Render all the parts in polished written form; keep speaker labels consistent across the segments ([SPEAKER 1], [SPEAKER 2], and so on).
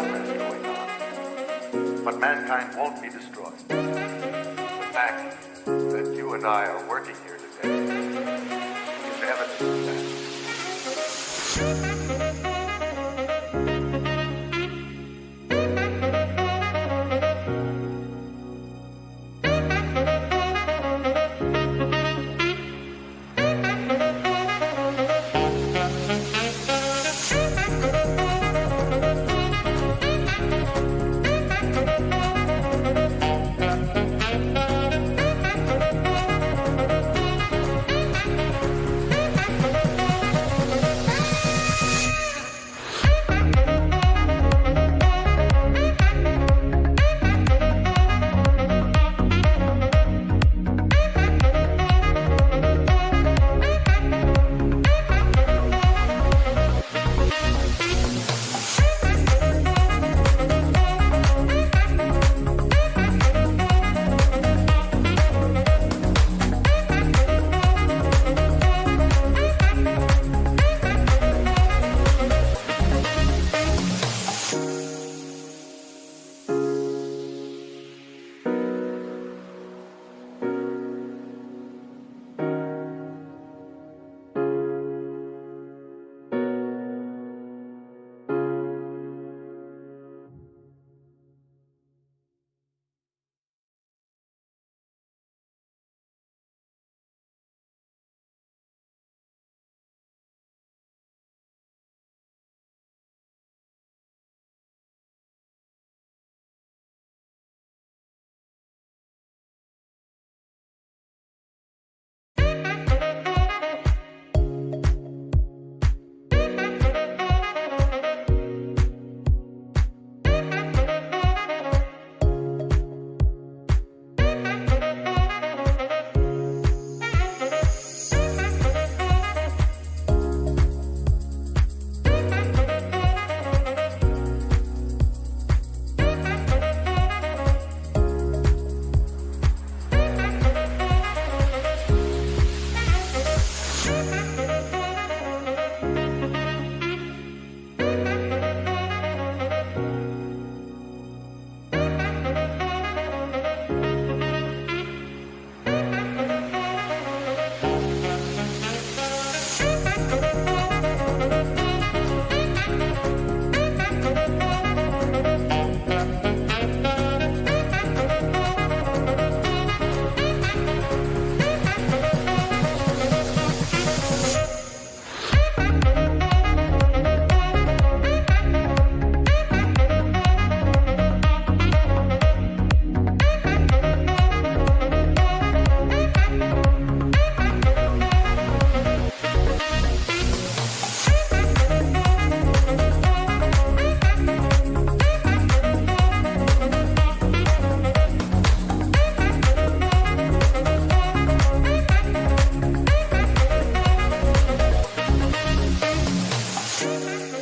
[SPEAKER 1] progress going on, but mankind won't be destroyed. The fact that you and I are working here today is evidence of that.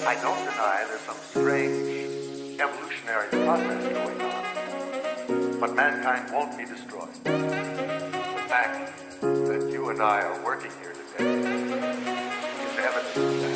[SPEAKER 1] I don't deny there's some strange evolutionary process going on, but mankind won't be destroyed. The fact that you and I are working here today is evidence of that.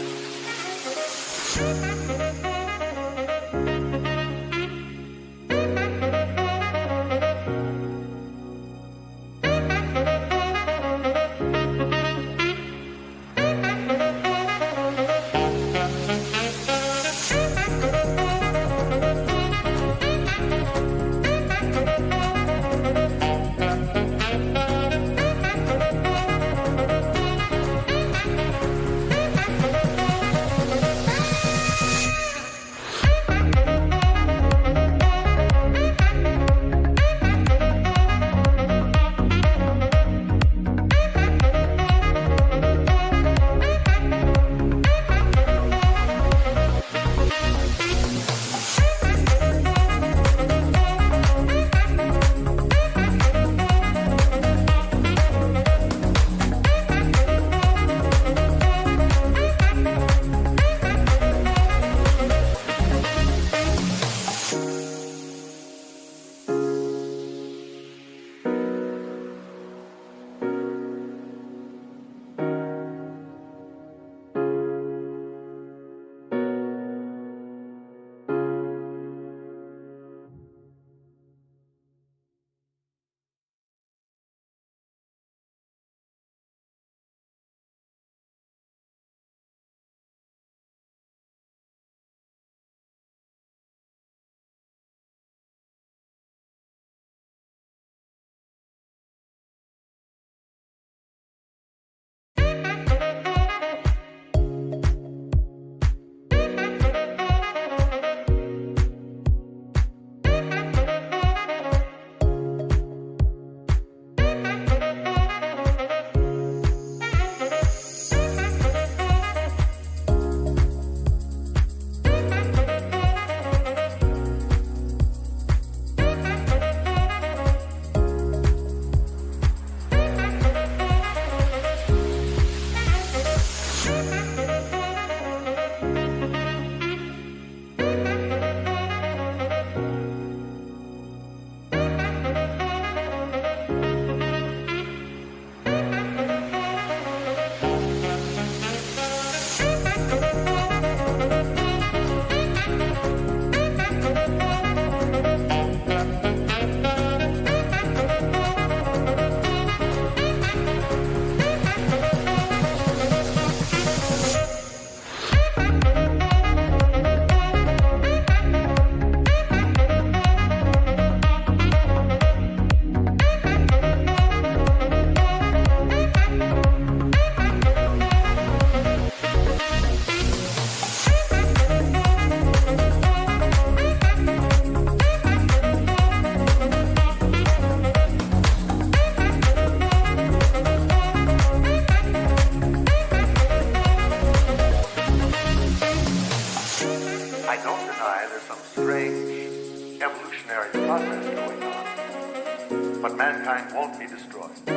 [SPEAKER 1] but mankind won't be destroyed. The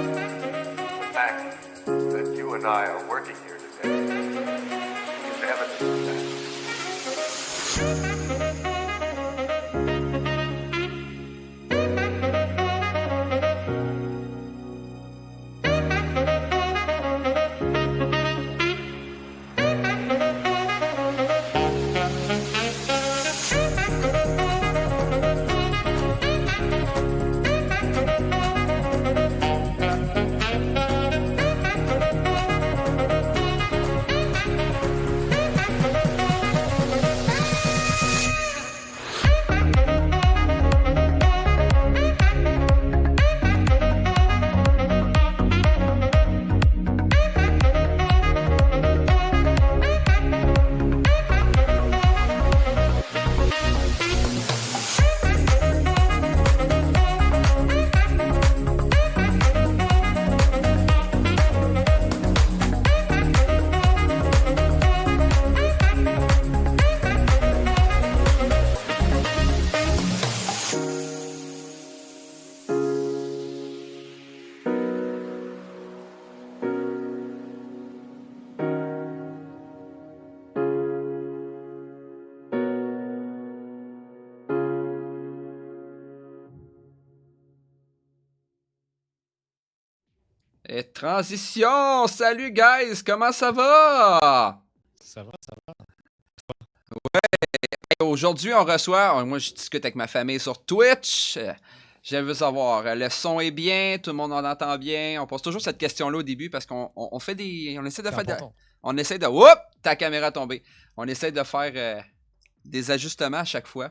[SPEAKER 1] fact that you and I are working here today is evidence of that.
[SPEAKER 2] Et transition! Salut guys, comment ça va?
[SPEAKER 3] Ça va, ça va.
[SPEAKER 2] Et aujourd'hui, on reçoit, moi je discute avec ma famille sur Twitch. Je veux savoir, le son est bien, tout le monde en entend bien. On pose toujours cette question-là au début parce qu'on fait des. On essaie de faire. On essaie de. Oups! Ta caméra est tombée. On essaie de faire des ajustements à chaque fois.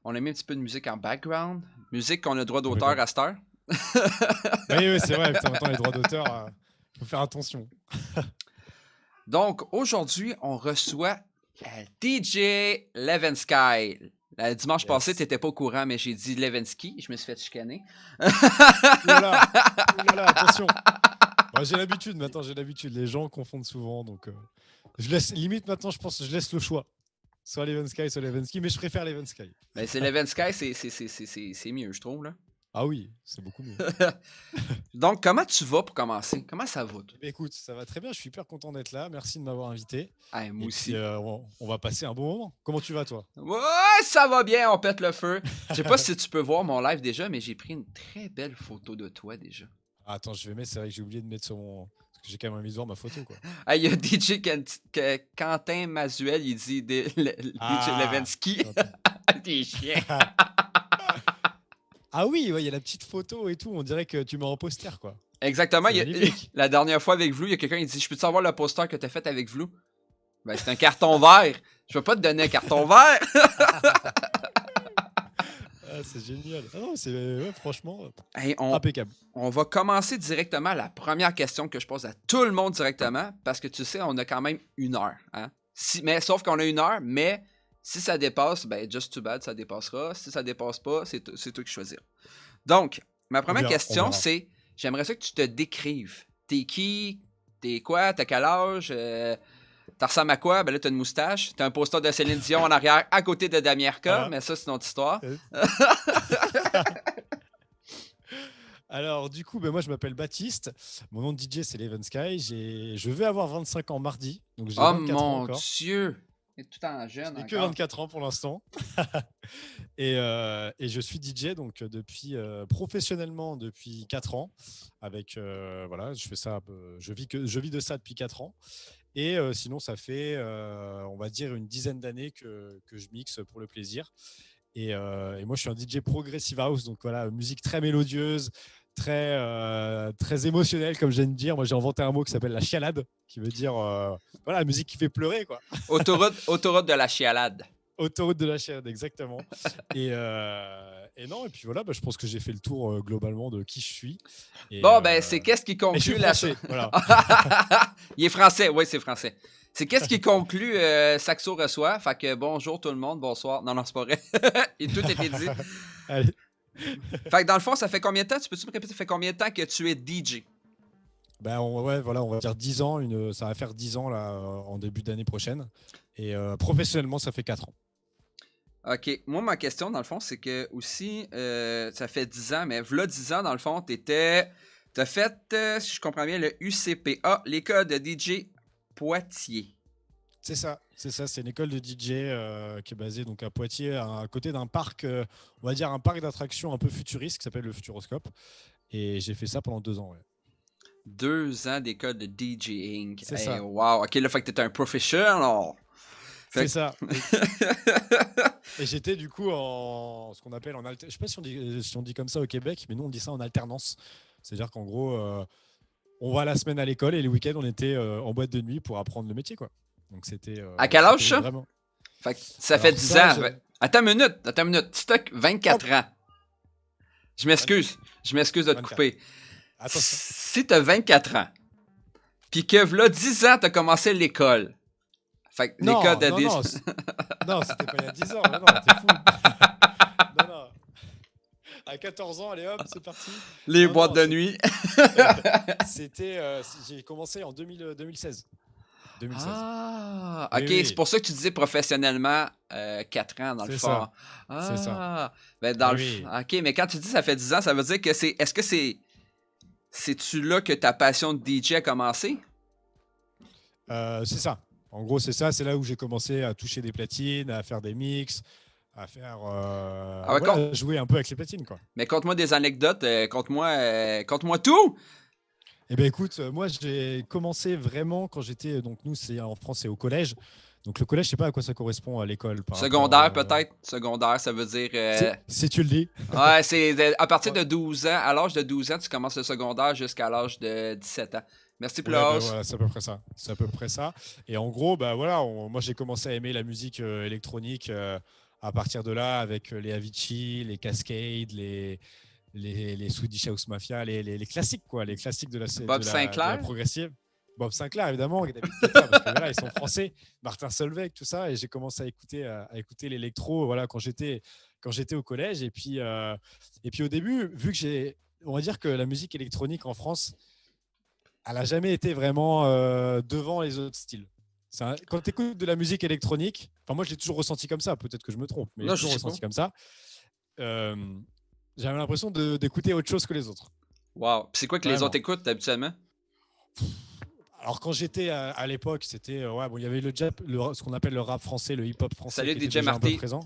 [SPEAKER 2] On a mis un petit peu de musique en background. Musique qu'on a droit d'auteur à cette heure.
[SPEAKER 3] Oui, c'est vrai. Putain, les droits d'auteur, faut faire attention.
[SPEAKER 2] Donc, aujourd'hui, on reçoit DJ Levensky. Le dimanche passé, tu n'étais pas au courant, mais j'ai dit Levensky. Je me suis fait chicaner.
[SPEAKER 3] Oulala, attention. Ouais, j'ai l'habitude maintenant, Les gens confondent souvent. Donc, je laisse, limite maintenant, je pense que je laisse le choix. Soit Levensky, soit Levensky, mais je préfère Levensky.
[SPEAKER 2] Mais c'est Levensky, c'est mieux, je trouve. Là.
[SPEAKER 3] Ah oui, c'est beaucoup mieux.
[SPEAKER 2] Donc, comment tu vas pour commencer? Comment ça va? Toi?
[SPEAKER 3] Écoute, ça va très bien. Je suis hyper content d'être là. Merci de m'avoir invité.
[SPEAKER 2] Ah, moi aussi.
[SPEAKER 3] Puis, on va passer un bon moment. Comment tu vas, toi?
[SPEAKER 2] Ouais, ça va bien. On pète le feu. Je sais pas si tu peux voir mon live déjà, mais j'ai pris une très belle photo de toi déjà.
[SPEAKER 3] Ah, attends, je vais mettre. C'est vrai que j'ai oublié de mettre sur mon. Parce que j'ai quand même envie de voir ma photo, quoi.
[SPEAKER 2] Ah, il y a DJ Quentin Mazuel, il dit DJ Levensky. Des chiens.
[SPEAKER 3] Ah oui, il y a la petite photo et tout. On dirait que tu m'as en poster, quoi.
[SPEAKER 2] Exactement. La dernière fois avec Vlou, il y a quelqu'un qui dit: je peux te savoir le poster que tu as fait avec Vlou? Ben, c'est un carton vert. Je peux pas te donner un carton vert.
[SPEAKER 3] C'est génial. Ah non, c'est franchement
[SPEAKER 2] impeccable. On va commencer directement la première question que je pose à tout le monde directement, parce que tu sais, on a quand même 1 heure. Hein? Sauf qu'on a 1 heure, mais si ça dépasse, ben just too bad, ça dépassera. Si ça dépasse pas, c'est toi qui choisis. Donc, ma première question, c'est: j'aimerais ça que tu te décrives. T'es qui? T'es quoi? T'as quel âge? T'as ressembles à quoi? Ben là, t'as une moustache. T'as un poster de Céline Dion en arrière à côté de Damirka, mais ça, c'est notre histoire.
[SPEAKER 3] Alors, du coup, moi, je m'appelle Baptiste. Mon nom de DJ, c'est Levensky. Je vais avoir 25 ans mardi. Donc j'ai 24 ans encore.
[SPEAKER 2] Dieu! Et tout en jeune.
[SPEAKER 3] Je n'ai que 24 ans pour l'instant. et je suis DJ donc professionnellement depuis 4 ans. Avec je fais ça. Je vis de ça depuis 4 ans. Et sinon, ça fait, on va dire, une dizaine d'années que je mixe pour le plaisir. Et moi, je suis un DJ Progressive House, donc voilà, musique très mélodieuse, très émotionnelle, comme j'aime dire. Moi, j'ai inventé un mot qui s'appelle la chialade, qui veut dire la musique qui fait pleurer, quoi.
[SPEAKER 2] Autoroute de la chialade.
[SPEAKER 3] Autoroute de la chialade, exactement. Et non, et puis voilà, je pense que j'ai fait le tour globalement de qui je suis. Et,
[SPEAKER 2] c'est qu'est-ce qui conclut la.
[SPEAKER 3] Voilà.
[SPEAKER 2] Il est français, oui, c'est français. C'est qu'est-ce qui conclut Saxo reçoit. Fait que bonjour tout le monde, bonsoir. Non, c'est pas vrai. Et tout était dit.
[SPEAKER 3] Allez.
[SPEAKER 2] Fait que dans le fond, ça fait combien de temps? Tu peux-tu me répéter, ça fait combien de temps que tu es DJ?
[SPEAKER 3] On va dire 10 ans. Ça va faire 10 ans là, en début d'année prochaine. Et professionnellement, ça fait 4 ans.
[SPEAKER 2] OK. Moi, ma question, dans le fond, c'est que aussi, ça fait 10 ans, mais v'là 10 ans, dans le fond, t'as fait, si je comprends bien, le UCPA, l'école de DJ Poitiers.
[SPEAKER 3] C'est ça, c'est ça. C'est une école de DJ qui est basée donc à Poitiers, à côté d'un parc, on va dire un parc d'attractions un peu futuriste qui s'appelle le Futuroscope. Et j'ai fait ça pendant 2 ans. Ouais.
[SPEAKER 2] 2 ans d'école de DJing.
[SPEAKER 3] C'est
[SPEAKER 2] Hey,
[SPEAKER 3] ça.
[SPEAKER 2] wow. OK, là, fait que t'étais un professionnel. Fait
[SPEAKER 3] C'est
[SPEAKER 2] que-
[SPEAKER 3] ça. Et j'étais du coup en ce qu'on appelle en alternance. Je sais pas si on dit comme ça au Québec, mais nous on dit ça en alternance. C'est-à-dire qu'en gros, on va la semaine à l'école et les week-ends on était en boîte de nuit pour apprendre le métier, quoi. Donc
[SPEAKER 2] À quel âge, ça?
[SPEAKER 3] vraiment.
[SPEAKER 2] Fait que ça
[SPEAKER 3] Alors
[SPEAKER 2] fait 10
[SPEAKER 3] ça,
[SPEAKER 2] ans. Attends une minute. Si t'as 24 ans, je m'excuse de te
[SPEAKER 3] 24.
[SPEAKER 2] couper.
[SPEAKER 3] Attention.
[SPEAKER 2] Si t'as 24 ans, pis que v'là 10 ans, t'as commencé l'école. Fait que l'école de DJ.
[SPEAKER 3] Non, c'était pas il y a 10 ans. Non, t'es fou. Non. À 14 ans, allez hop, c'est parti.
[SPEAKER 2] Les
[SPEAKER 3] Non,
[SPEAKER 2] boîtes
[SPEAKER 3] non,
[SPEAKER 2] de
[SPEAKER 3] c'est-
[SPEAKER 2] nuit.
[SPEAKER 3] J'ai commencé en 2016. 2016.
[SPEAKER 2] Ah,
[SPEAKER 3] Oui,
[SPEAKER 2] ok,
[SPEAKER 3] oui.
[SPEAKER 2] c'est pour ça que tu disais professionnellement 4 ans dans le
[SPEAKER 3] C'est
[SPEAKER 2] fond.
[SPEAKER 3] ça.
[SPEAKER 2] Ah,
[SPEAKER 3] C'est ça.
[SPEAKER 2] ben dans
[SPEAKER 3] Oui, oui.
[SPEAKER 2] Ok, mais quand tu dis ça fait 10 ans, ça veut dire que c'est. Est-ce que c'est-tu là que ta passion de DJ a commencé?
[SPEAKER 3] C'est ça. En gros, c'est ça. C'est là où j'ai commencé à toucher des platines, à faire des mix, à faire
[SPEAKER 2] Ah ouais,
[SPEAKER 3] voilà, jouer un peu avec les platines, quoi.
[SPEAKER 2] Mais conte-moi des anecdotes, conte-moi tout!
[SPEAKER 3] Eh ben écoute, moi j'ai commencé vraiment quand j'étais donc nous c'est en France c'est au collège. Donc le collège, je sais pas à quoi ça correspond à l'école par
[SPEAKER 2] Secondaire
[SPEAKER 3] rapport,
[SPEAKER 2] peut-être? Secondaire, ça veut dire.
[SPEAKER 3] si tu le dis.
[SPEAKER 2] Ouais, c'est à partir
[SPEAKER 3] Ouais.
[SPEAKER 2] de 12 ans. À l'âge de 12 ans, tu commences le secondaire jusqu'à l'âge de 17 ans. Merci pour
[SPEAKER 3] Ouais,
[SPEAKER 2] le
[SPEAKER 3] bah,
[SPEAKER 2] host.
[SPEAKER 3] voilà, c'est à peu près ça. C'est à peu près ça. Et en gros, bah voilà, moi j'ai commencé à aimer la musique électronique à partir de là avec les Avicii, les Cascade, les Swedish House Mafia, les classiques quoi, les classiques
[SPEAKER 2] Bob
[SPEAKER 3] de la
[SPEAKER 2] Sinclair?
[SPEAKER 3] progressive. Bob Sinclair évidemment, et David Guetta, parce que voilà, ils sont français, Martin Solveig, tout ça, et j'ai commencé à écouter l'électro, voilà, quand j'étais au collège, et puis au début, vu que on va dire que la musique électronique en France, elle n'a jamais été vraiment devant les autres styles. Quand tu écoutes de la musique électronique, enfin moi je l'ai toujours ressenti comme ça, peut-être que je me trompe, mais
[SPEAKER 2] Non,
[SPEAKER 3] j'ai
[SPEAKER 2] je
[SPEAKER 3] toujours
[SPEAKER 2] sais pas.
[SPEAKER 3] ressenti comme ça. Euh, J'avais l'impression d'écouter autre chose que les autres.
[SPEAKER 2] Wow. Puis c'est quoi que les
[SPEAKER 3] Vraiment.
[SPEAKER 2] autres écoutent habituellement?
[SPEAKER 3] Alors quand j'étais à l'époque, c'était ouais, bon, il y avait ce qu'on appelle le rap français, le hip-hop français,
[SPEAKER 2] Salut,
[SPEAKER 3] qui
[SPEAKER 2] DJ
[SPEAKER 3] était déjà un peu
[SPEAKER 2] Marty.
[SPEAKER 3] présent.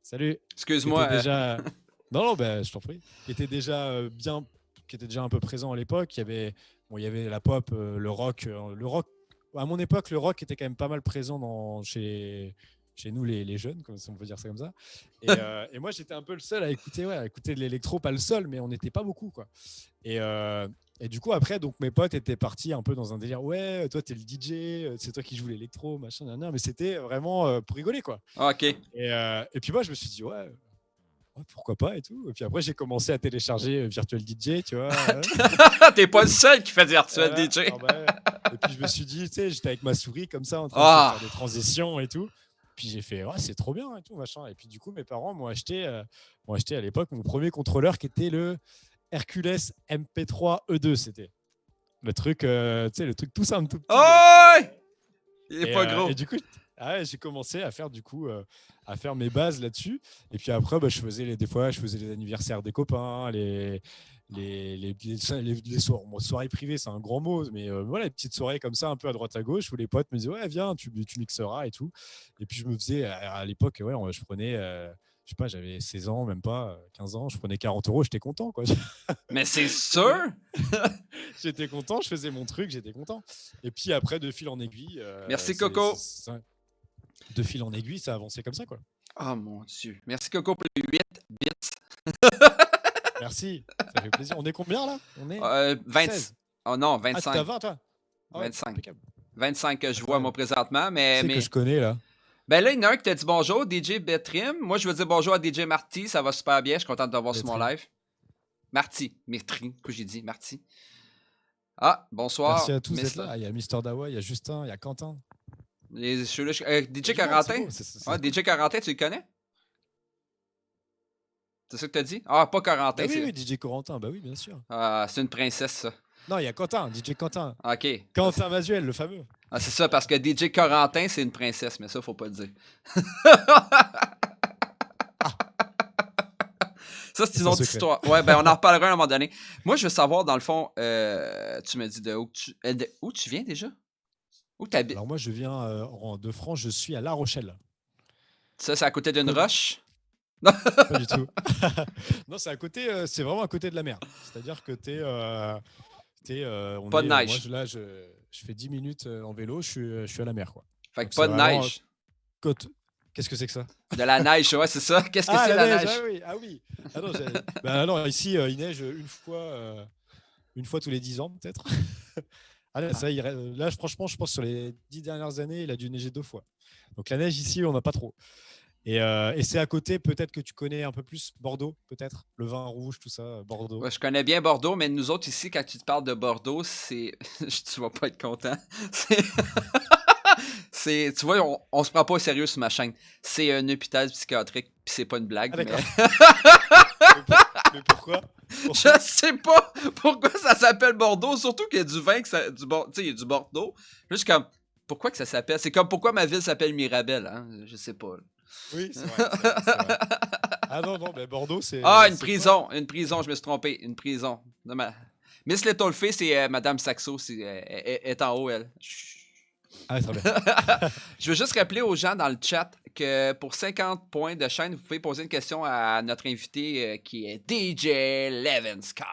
[SPEAKER 3] Salut. Qui
[SPEAKER 2] Excuse-moi.
[SPEAKER 3] était déjà non, ben, je t'en prie. Qui était déjà qui était déjà un peu présent à l'époque. Il y avait la pop, le rock. Le rock. À mon époque, le rock était quand même pas mal présent chez nous les jeunes, si on peut dire ça comme ça. Et moi, j'étais un peu le seul à écouter de l'électro, pas le seul, mais on n'était pas beaucoup, quoi. Et du coup, après, donc mes potes étaient partis un peu dans un délire. Ouais, toi, t'es le DJ, c'est toi qui joues l'électro, machin, mais c'était vraiment pour rigoler, quoi.
[SPEAKER 2] Ah, ok.
[SPEAKER 3] Et puis moi, je me suis dit, ouais, pourquoi pas et tout. Et puis après, j'ai commencé à télécharger Virtual DJ, tu vois.
[SPEAKER 2] T'es pas le seul qui fait du virtual
[SPEAKER 3] Voilà.
[SPEAKER 2] DJ.
[SPEAKER 3] Ah bah, et puis je me suis dit, tu sais, j'étais avec ma souris comme ça, en train
[SPEAKER 2] Ah.
[SPEAKER 3] de faire des transitions et tout. Puis j'ai fait, ouais, c'est trop bien et tout, machin. Et puis du coup, mes parents m'ont acheté à l'époque mon premier contrôleur qui était le Hercules MP3 E2. C'était le truc, tu sais, le truc tout simple, tout petit.
[SPEAKER 2] Oh! Il est pas gros.
[SPEAKER 3] Et du coup, j'ai commencé à faire à faire mes bases là-dessus. Et puis après, bah, des fois, je faisais les anniversaires des copains, les soirées privées, c'est un grand mot, mais voilà, les petites soirées comme ça, un peu à droite à gauche, où les potes me disaient, ouais, viens, tu mixeras et tout. Et puis je me faisais, à l'époque, ouais, je prenais, je sais pas, j'avais 16 ans, même pas 15 ans, je prenais 40 €, j'étais content, quoi.
[SPEAKER 2] Mais c'est sûr!
[SPEAKER 3] J'étais content, je faisais mon truc, j'étais content. Et puis après, de fil en aiguille.
[SPEAKER 2] Merci, Coco.
[SPEAKER 3] De fil en aiguille, ça avançait comme ça, quoi.
[SPEAKER 2] Oh mon Dieu. Merci, Coco, pour les 8 bits.
[SPEAKER 3] Merci, ça fait plaisir. On est combien là? On est
[SPEAKER 2] 20.
[SPEAKER 3] 16.
[SPEAKER 2] Oh non,
[SPEAKER 3] Ah, tu
[SPEAKER 2] 25.
[SPEAKER 3] t'as 20, toi? Ah ouais,
[SPEAKER 2] 25.
[SPEAKER 3] impeccable.
[SPEAKER 2] 25 que je vois, moi, présentement. Mais,
[SPEAKER 3] C'est que je connais, là.
[SPEAKER 2] Ben là, il y en a un qui t'a dit bonjour, DJ Betrim. Moi, je veux dire bonjour à DJ Marty. Ça va super bien. Je suis content de te voir sur mon
[SPEAKER 3] Betrim.
[SPEAKER 2] live. Marty. Métri. Que j'ai dit? Marty. Ah, bonsoir.
[SPEAKER 3] Merci à tous d'être
[SPEAKER 2] Mister.
[SPEAKER 3] là. Il y a Mister Dawa, il y a Justin, il y a Quentin.
[SPEAKER 2] DJ
[SPEAKER 3] C'est
[SPEAKER 2] Corentin.
[SPEAKER 3] beau, c'est
[SPEAKER 2] Ouais,
[SPEAKER 3] cool.
[SPEAKER 2] DJ Corentin, tu le connais? C'est ça que t'as dit? Ah, pas Corentin.
[SPEAKER 3] Bah oui, DJ Corentin, bah oui, bien sûr.
[SPEAKER 2] C'est une princesse, ça.
[SPEAKER 3] Non, il y a Quentin, DJ Quentin.
[SPEAKER 2] OK.
[SPEAKER 3] Quentin Masuel, le fameux.
[SPEAKER 2] Ah, c'est ça, parce que DJ Corentin, c'est une princesse, mais ça, faut pas le dire. Ça, c'est une
[SPEAKER 3] C'est un
[SPEAKER 2] autre
[SPEAKER 3] secret.
[SPEAKER 2] histoire. Ouais, ben on en reparlera à un moment donné. Moi, je veux savoir, dans le fond, tu me dis où tu viens déjà? Où tu habites?
[SPEAKER 3] Alors moi, je viens de France, je suis à La Rochelle.
[SPEAKER 2] Ça, c'est à côté d'une
[SPEAKER 3] Comme-
[SPEAKER 2] roche?
[SPEAKER 3] Pas du tout. Non, c'est à côté, c'est vraiment à côté de la mer. C'est-à-dire que
[SPEAKER 2] Pas de
[SPEAKER 3] moi,
[SPEAKER 2] neige.
[SPEAKER 3] je fais 10 minutes en vélo, je suis à la mer, quoi.
[SPEAKER 2] Fait que
[SPEAKER 3] Donc c'est
[SPEAKER 2] pas de
[SPEAKER 3] vraiment
[SPEAKER 2] neige.
[SPEAKER 3] côte. Qu'est-ce que c'est que ça?
[SPEAKER 2] De la neige, ouais, c'est ça. Qu'est-ce que
[SPEAKER 3] Ah,
[SPEAKER 2] c'est
[SPEAKER 3] la
[SPEAKER 2] la
[SPEAKER 3] neige,
[SPEAKER 2] neige?
[SPEAKER 3] ah oui, ah oui. Ah non, bah non, ici, il neige une fois tous les 10 ans, peut-être. Ah là, ça, là, franchement, je pense que sur les 10 dernières années, il a dû neiger 2 fois. Donc la neige ici, on n'a pas trop. Et c'est à côté, peut-être que tu connais un peu plus Bordeaux, peut-être. Le vin rouge, tout ça, Bordeaux.
[SPEAKER 2] Ouais, je connais bien Bordeaux, mais nous autres ici, quand tu te parles de Bordeaux, c'est. Tu vas pas être content. C'est. Tu vois, on se prend pas au sérieux sur ma chaîne. C'est un hôpital psychiatrique, puis c'est pas une blague,
[SPEAKER 3] Ah
[SPEAKER 2] mais.
[SPEAKER 3] d'accord. Mais pourquoi?
[SPEAKER 2] Je sais pas pourquoi ça s'appelle Bordeaux, surtout qu'il y a du vin, tu sais, il y a du Bordeaux. Juste comme, pourquoi que ça s'appelle? C'est comme pourquoi ma ville s'appelle Mirabel, hein? Je sais pas.
[SPEAKER 3] Oui, c'est vrai, c'est vrai. Ah non, non, mais Bordeaux, c'est.
[SPEAKER 2] Ah, une
[SPEAKER 3] c'est
[SPEAKER 2] prison, je me suis trompé, une prison. Non, Miss Littlefee, c'est Madame Saxo, elle est en haut, elle. Chut.
[SPEAKER 3] Ah, très bien.
[SPEAKER 2] Je veux juste rappeler aux gens dans le chat que pour 50 points de chaîne, vous pouvez poser une question à notre invité qui est DJ Levensky.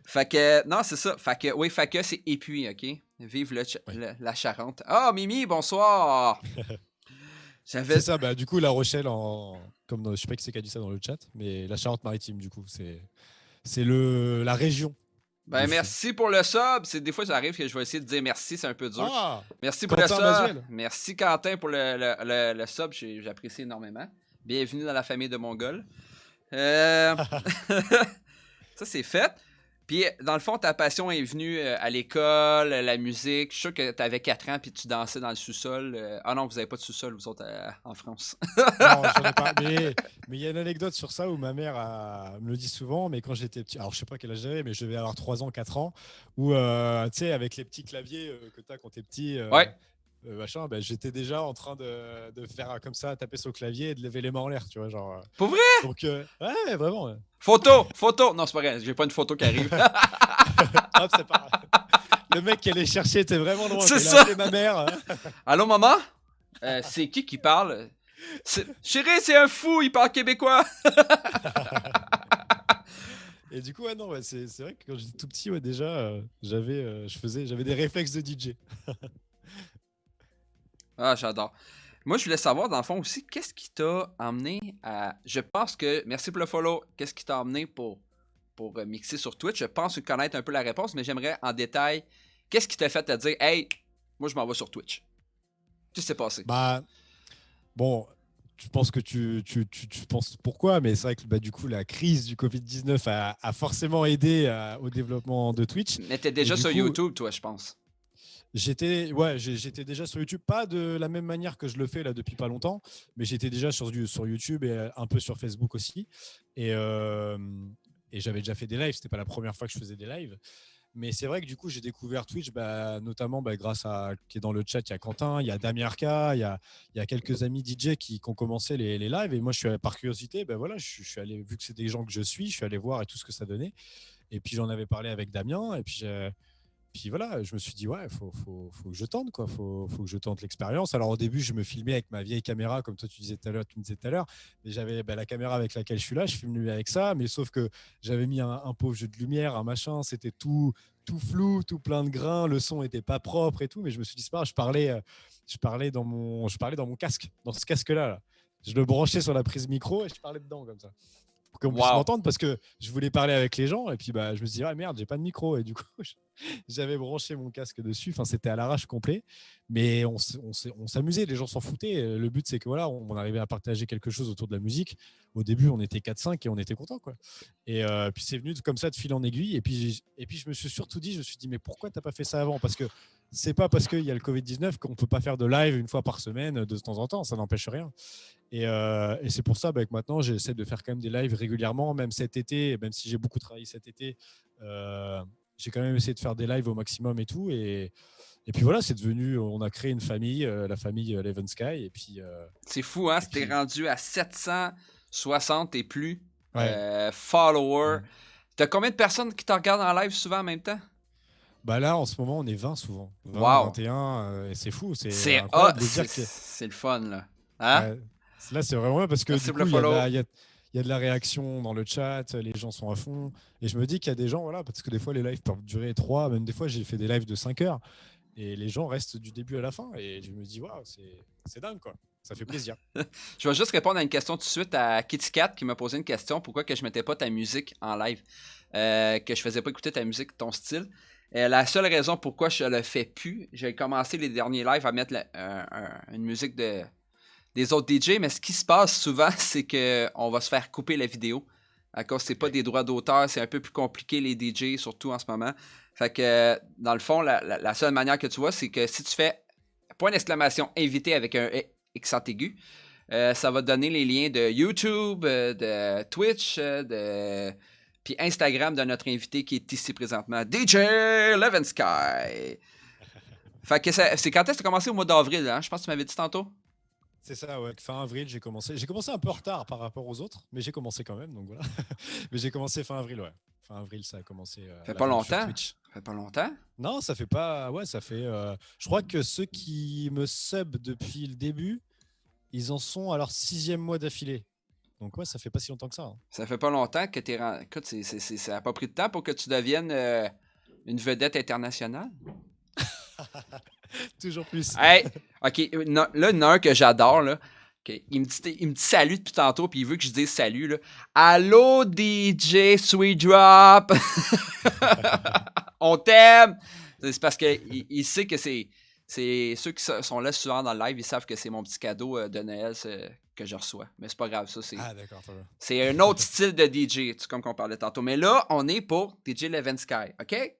[SPEAKER 2] Fait que, non, c'est ça. Fait que c'est épuis, OK? Vive
[SPEAKER 3] Oui.
[SPEAKER 2] la Charente. Ah, Mimi, bonsoir!
[SPEAKER 3] C'est ça, bah, du coup, La Rochelle, je sais pas qui c'est qui a dit ça dans le chat, mais la Charente-Maritime, du coup, c'est la région.
[SPEAKER 2] Ben,
[SPEAKER 3] de fou.
[SPEAKER 2] merci pour le sub. Des fois, ça arrive que je vais essayer de dire merci, c'est un peu dur.
[SPEAKER 3] Ah,
[SPEAKER 2] Merci pour le
[SPEAKER 3] Quentin
[SPEAKER 2] sub.
[SPEAKER 3] Masuel.
[SPEAKER 2] Merci, Quentin, pour le sub. J'apprécie énormément. Bienvenue dans la famille de Mongol. Ça, c'est fait. Puis, dans le fond, ta passion est venue à l'école, la musique. Je suis sûr que tu avais 4 ans puis tu dansais dans le sous-sol. Ah non, vous n'avez pas de sous-sol, vous autres, en France.
[SPEAKER 3] Non, j'en ai pas. Mais il y a une anecdote sur ça où ma mère me le dit souvent, mais quand j'étais petit, alors je sais pas quel âge j'avais, mais je devais avoir 3 ans, 4 ans, où, tu sais, avec les petits claviers que tu as quand tu es petit,
[SPEAKER 2] Ouais.
[SPEAKER 3] machin, ben, j'étais déjà en train de faire comme ça, taper sur le clavier et de lever les mains en l'air, tu vois, genre.
[SPEAKER 2] Pour vrai?
[SPEAKER 3] Donc, ouais, vraiment. Ouais.
[SPEAKER 2] Photo. Non, c'est pas vrai. J'ai pas une photo qui arrive.
[SPEAKER 3] Hop, c'est pas. Le mec qui allait chercher était vraiment loin.
[SPEAKER 2] C'est
[SPEAKER 3] Il a
[SPEAKER 2] ça.
[SPEAKER 3] appelé ma mère.
[SPEAKER 2] Allô, maman? C'est qui parle? Chérie, c'est un fou, il parle québécois.
[SPEAKER 3] Et du coup, ouais, non, ouais, c'est vrai que quand j'étais tout petit, ouais, déjà, j'avais des réflexes de DJ.
[SPEAKER 2] Ah, j'adore. Moi, je voulais savoir, dans le fond aussi, qu'est-ce qui t'a emmené à. Je pense que. Merci pour le follow. Qu'est-ce qui t'a emmené pour mixer sur Twitch? Je pense connaître un peu la réponse, mais j'aimerais en détail. Qu'est-ce qui t'a fait te dire, hey, moi, je m'en vais sur Twitch? Qu'est-ce qui s'est passé?
[SPEAKER 3] Bah, bon, je pense que tu penses pourquoi, mais c'est vrai que bah, du coup, la crise du Covid-19 a forcément aidé au développement de Twitch.
[SPEAKER 2] Mais t'es déjà
[SPEAKER 3] du
[SPEAKER 2] sur
[SPEAKER 3] coup,
[SPEAKER 2] YouTube, toi, je pense.
[SPEAKER 3] J'étais déjà sur YouTube, pas de la même manière que je le fais là depuis pas longtemps, mais j'étais déjà sur YouTube et un peu sur Facebook aussi. Et, euh, et j'avais déjà fait des lives, c'était pas la première fois que je faisais des lives. Mais c'est vrai que du coup, j'ai découvert Twitch, bah, notamment grâce à qui est dans le chat, il y a Quentin, il y a Damien Arca, il y a quelques amis DJ qui ont commencé les lives. Et moi, je suis allé, par curiosité, ben voilà, je suis allé, vu que c'est des gens que je suis allé voir et tout ce que ça donnait. Et puis j'en avais parlé avec Damien. Et puis voilà, je me suis dit, ouais, faut que je tente, quoi. Faut que je tente l'expérience. Alors au début, je me filmais avec ma vieille caméra, comme toi tu me disais tout à l'heure. Mais j'avais la caméra avec laquelle je suis là, je filmais avec ça. Mais sauf que j'avais mis un pauvre jeu de lumière, un machin, c'était tout flou, tout plein de grains, le son était pas propre et tout. Mais je me suis dit, c'est pas grave, je parlais dans mon casque, dans ce casque-là. Là. Je le branchais sur la prise micro et je parlais dedans comme ça. Pour qu'on puisse
[SPEAKER 2] Wow.
[SPEAKER 3] m'entendre parce que je voulais parler avec les gens et puis je me suis dit, ah merde, j'ai pas de micro. Et du coup, j'avais branché mon casque dessus. Enfin, c'était à l'arrache complet. Mais on s'amusait, les gens s'en foutaient. Le but, c'est que voilà, on arrivait à partager quelque chose autour de la musique. Au début, on était 4-5 et on était contents, quoi. Et puis c'est venu comme ça de fil en aiguille. Et puis je me suis surtout dit, mais pourquoi t'as pas fait ça avant? Parce que c'est pas parce qu'il y a le Covid-19 qu'on peut pas faire de live une fois par semaine de temps en temps. Ça n'empêche rien. Et c'est pour ça que maintenant, j'essaie de faire quand même des lives régulièrement, même cet été, même si j'ai beaucoup travaillé cet été. J'ai quand même essayé de faire des lives au maximum et tout. Et puis voilà, c'est devenu, on a créé une famille, la famille Levensky. Et puis,
[SPEAKER 2] c'est fou, hein? C'était rendu à 700 60 et plus
[SPEAKER 3] Ouais.
[SPEAKER 2] followers.
[SPEAKER 3] Mm.
[SPEAKER 2] T'as combien de personnes qui te regardent en live souvent en même temps?
[SPEAKER 3] Bah là, en ce moment, on est 20 souvent. 20,
[SPEAKER 2] Wow!
[SPEAKER 3] 21, et c'est fou. C'est
[SPEAKER 2] C'est
[SPEAKER 3] incroyable de se dire que.
[SPEAKER 2] c'est le fun, là. Hein?
[SPEAKER 3] Ouais, là, c'est vraiment bien parce que
[SPEAKER 2] Merci
[SPEAKER 3] du
[SPEAKER 2] pour le
[SPEAKER 3] coup,
[SPEAKER 2] follow.
[SPEAKER 3] il y a de la réaction dans le chat, les gens sont à fond. Et je me dis qu'il y a des gens, voilà, parce que des fois, les lives peuvent durer 3, même des fois, j'ai fait des lives de 5 heures. Et les gens restent du début à la fin. Et je me dis, waouh, c'est dingue, quoi. Ça fait plaisir.
[SPEAKER 2] Je vais juste répondre à une question tout de suite à Kitty Cat qui m'a posé une question. Pourquoi que je mettais pas ta musique en live? Que je faisais pas écouter ta musique, ton style. La seule raison pourquoi je le fais plus, j'ai commencé les derniers lives à mettre une musique des autres DJ, mais ce qui se passe souvent, c'est qu'on va se faire couper la vidéo. À cause c'est pas
[SPEAKER 3] Ouais.
[SPEAKER 2] des droits d'auteur, c'est un peu plus compliqué les DJ, surtout en ce moment. Fait que dans le fond, la seule manière que tu vois, c'est que si tu fais point d'exclamation invité avec un accent aigu, ça va te donner les liens de YouTube, de Twitch, puis Instagram de notre invité qui est ici présentement, DJ Levensky. Fait que c'est quand est-ce que tu as commencé au mois d'avril, hein? Je pense que tu m'avais dit tantôt.
[SPEAKER 3] C'est ça, ouais. Fin avril, j'ai commencé. J'ai commencé un peu en retard par rapport aux autres, mais j'ai commencé quand même, donc voilà. Mais j'ai commencé fin avril, ouais. Fin avril, ça a commencé
[SPEAKER 2] Fait pas
[SPEAKER 3] l'aventure
[SPEAKER 2] longtemps.
[SPEAKER 3] Twitch.
[SPEAKER 2] Fait pas longtemps.
[SPEAKER 3] Non, ça fait pas. Ouais, ça fait. Je crois que ceux qui me sub depuis le début, ils en sont à leur 6e mois d'affilée. Donc ouais, ça fait pas si longtemps que ça, hein.
[SPEAKER 2] Ça fait pas longtemps que t'es rendu. Écoute, ça a pas pris de temps pour que tu deviennes une vedette internationale.
[SPEAKER 3] Toujours plus.
[SPEAKER 2] Hey, ok, là, il y en a un que j'adore, là. Ok, il me dit salut depuis tantôt, puis il veut que je dise salut, là. Allô, DJ Sweet Drop! On t'aime! C'est parce qu'il sait que c'est ceux qui sont là souvent dans le live, ils savent que c'est mon petit cadeau de Noël que je reçois. Mais c'est pas grave, ça,
[SPEAKER 3] Ah d'accord, très bien.
[SPEAKER 2] c'est un autre style de DJ, comme qu'on parlait tantôt. Mais là, on est pour DJ Levensky, OK?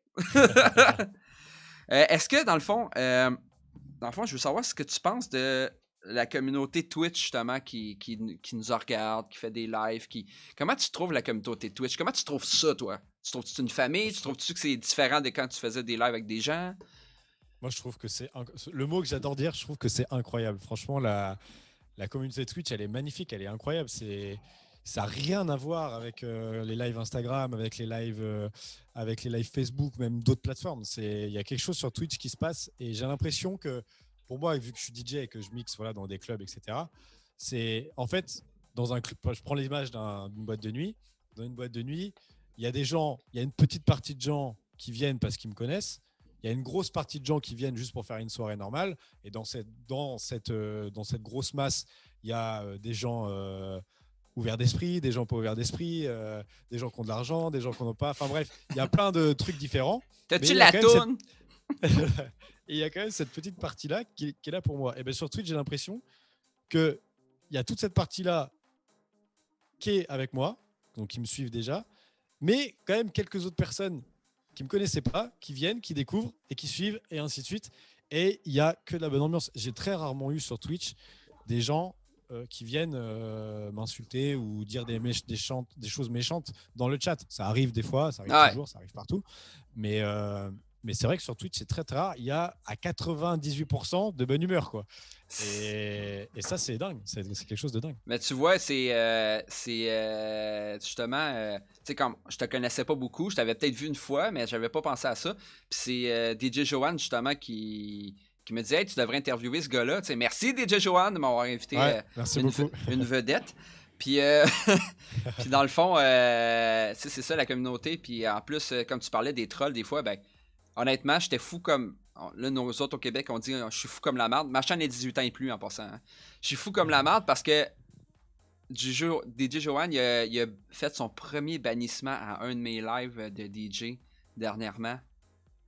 [SPEAKER 2] Est-ce que, dans le fond, je veux savoir ce que tu penses de la communauté Twitch, justement, qui nous regarde, qui fait des lives. Comment tu trouves la communauté Twitch? Comment tu trouves ça, toi? Tu trouves-tu que c'est une famille? Tu trouves-tu que c'est différent de quand tu faisais des lives avec des gens?
[SPEAKER 3] Moi, je trouve que c'est le mot que j'adore dire. Je trouve que c'est incroyable. Franchement, la communauté Twitch, elle est magnifique, elle est incroyable. Ça n'a rien à voir avec les lives Instagram, avec les lives Facebook, même d'autres plateformes. Il y a quelque chose sur Twitch qui se passe et j'ai l'impression que, pour moi, vu que je suis DJ et que je mixe voilà, dans des clubs, etc., c'est en fait, dans un club, je prends l'image d'une boîte de nuit. Dans une boîte de nuit, il y a des gens, il y a une petite partie de gens qui viennent parce qu'ils me connaissent. Il y a une grosse partie de gens qui viennent juste pour faire une soirée normale. Et dans cette grosse masse, il y a des gens ouverts d'esprit, des gens pas ouverts d'esprit, des gens qui ont de l'argent, des gens qui n'en ont pas. Enfin bref, il y a plein de trucs différents. Mais
[SPEAKER 2] T'as-tu
[SPEAKER 3] il y a
[SPEAKER 2] la
[SPEAKER 3] quand même
[SPEAKER 2] toune?
[SPEAKER 3] et il y a quand même cette petite partie-là qui est là pour moi. Et bien sur Twitch, j'ai l'impression qu'il y a toute cette partie-là qui est avec moi, donc qui me suivent déjà, mais quand même quelques autres personnes qui me connaissaient pas, qui viennent, qui découvrent et qui suivent et ainsi de suite. Et il y a que de la bonne ambiance. J'ai très rarement eu sur Twitch des gens qui viennent m'insulter ou dire des choses méchantes dans le chat. Ça arrive des fois, ça arrive
[SPEAKER 2] Ouais.
[SPEAKER 3] toujours, ça arrive partout. Mais c'est vrai que sur Twitch, c'est très très rare. Il y a à 98% de bonne humeur, quoi. Et ça, c'est dingue. C'est quelque chose de dingue.
[SPEAKER 2] Mais tu vois, c'est justement, tu sais, comme je te connaissais pas beaucoup, je t'avais peut-être vu une fois, mais j'avais pas pensé à ça. Puis c'est DJ Johan, justement, qui me disait, hey, tu devrais interviewer ce gars-là. Tu sais, merci DJ Johan de m'avoir invité
[SPEAKER 3] Ouais, merci beaucoup.
[SPEAKER 2] une vedette. Puis, puis dans le fond, c'est ça la communauté. Puis en plus, comme tu parlais des trolls, des fois, ben honnêtement, j'étais fou comme. Là, nos autres au Québec, on dit je suis fou comme la merde. Ma chaîne est 18 ans et plus en passant. Hein. Je suis fou comme la merde parce que DJ Johan, il a fait son premier bannissement à un de mes lives de DJ dernièrement.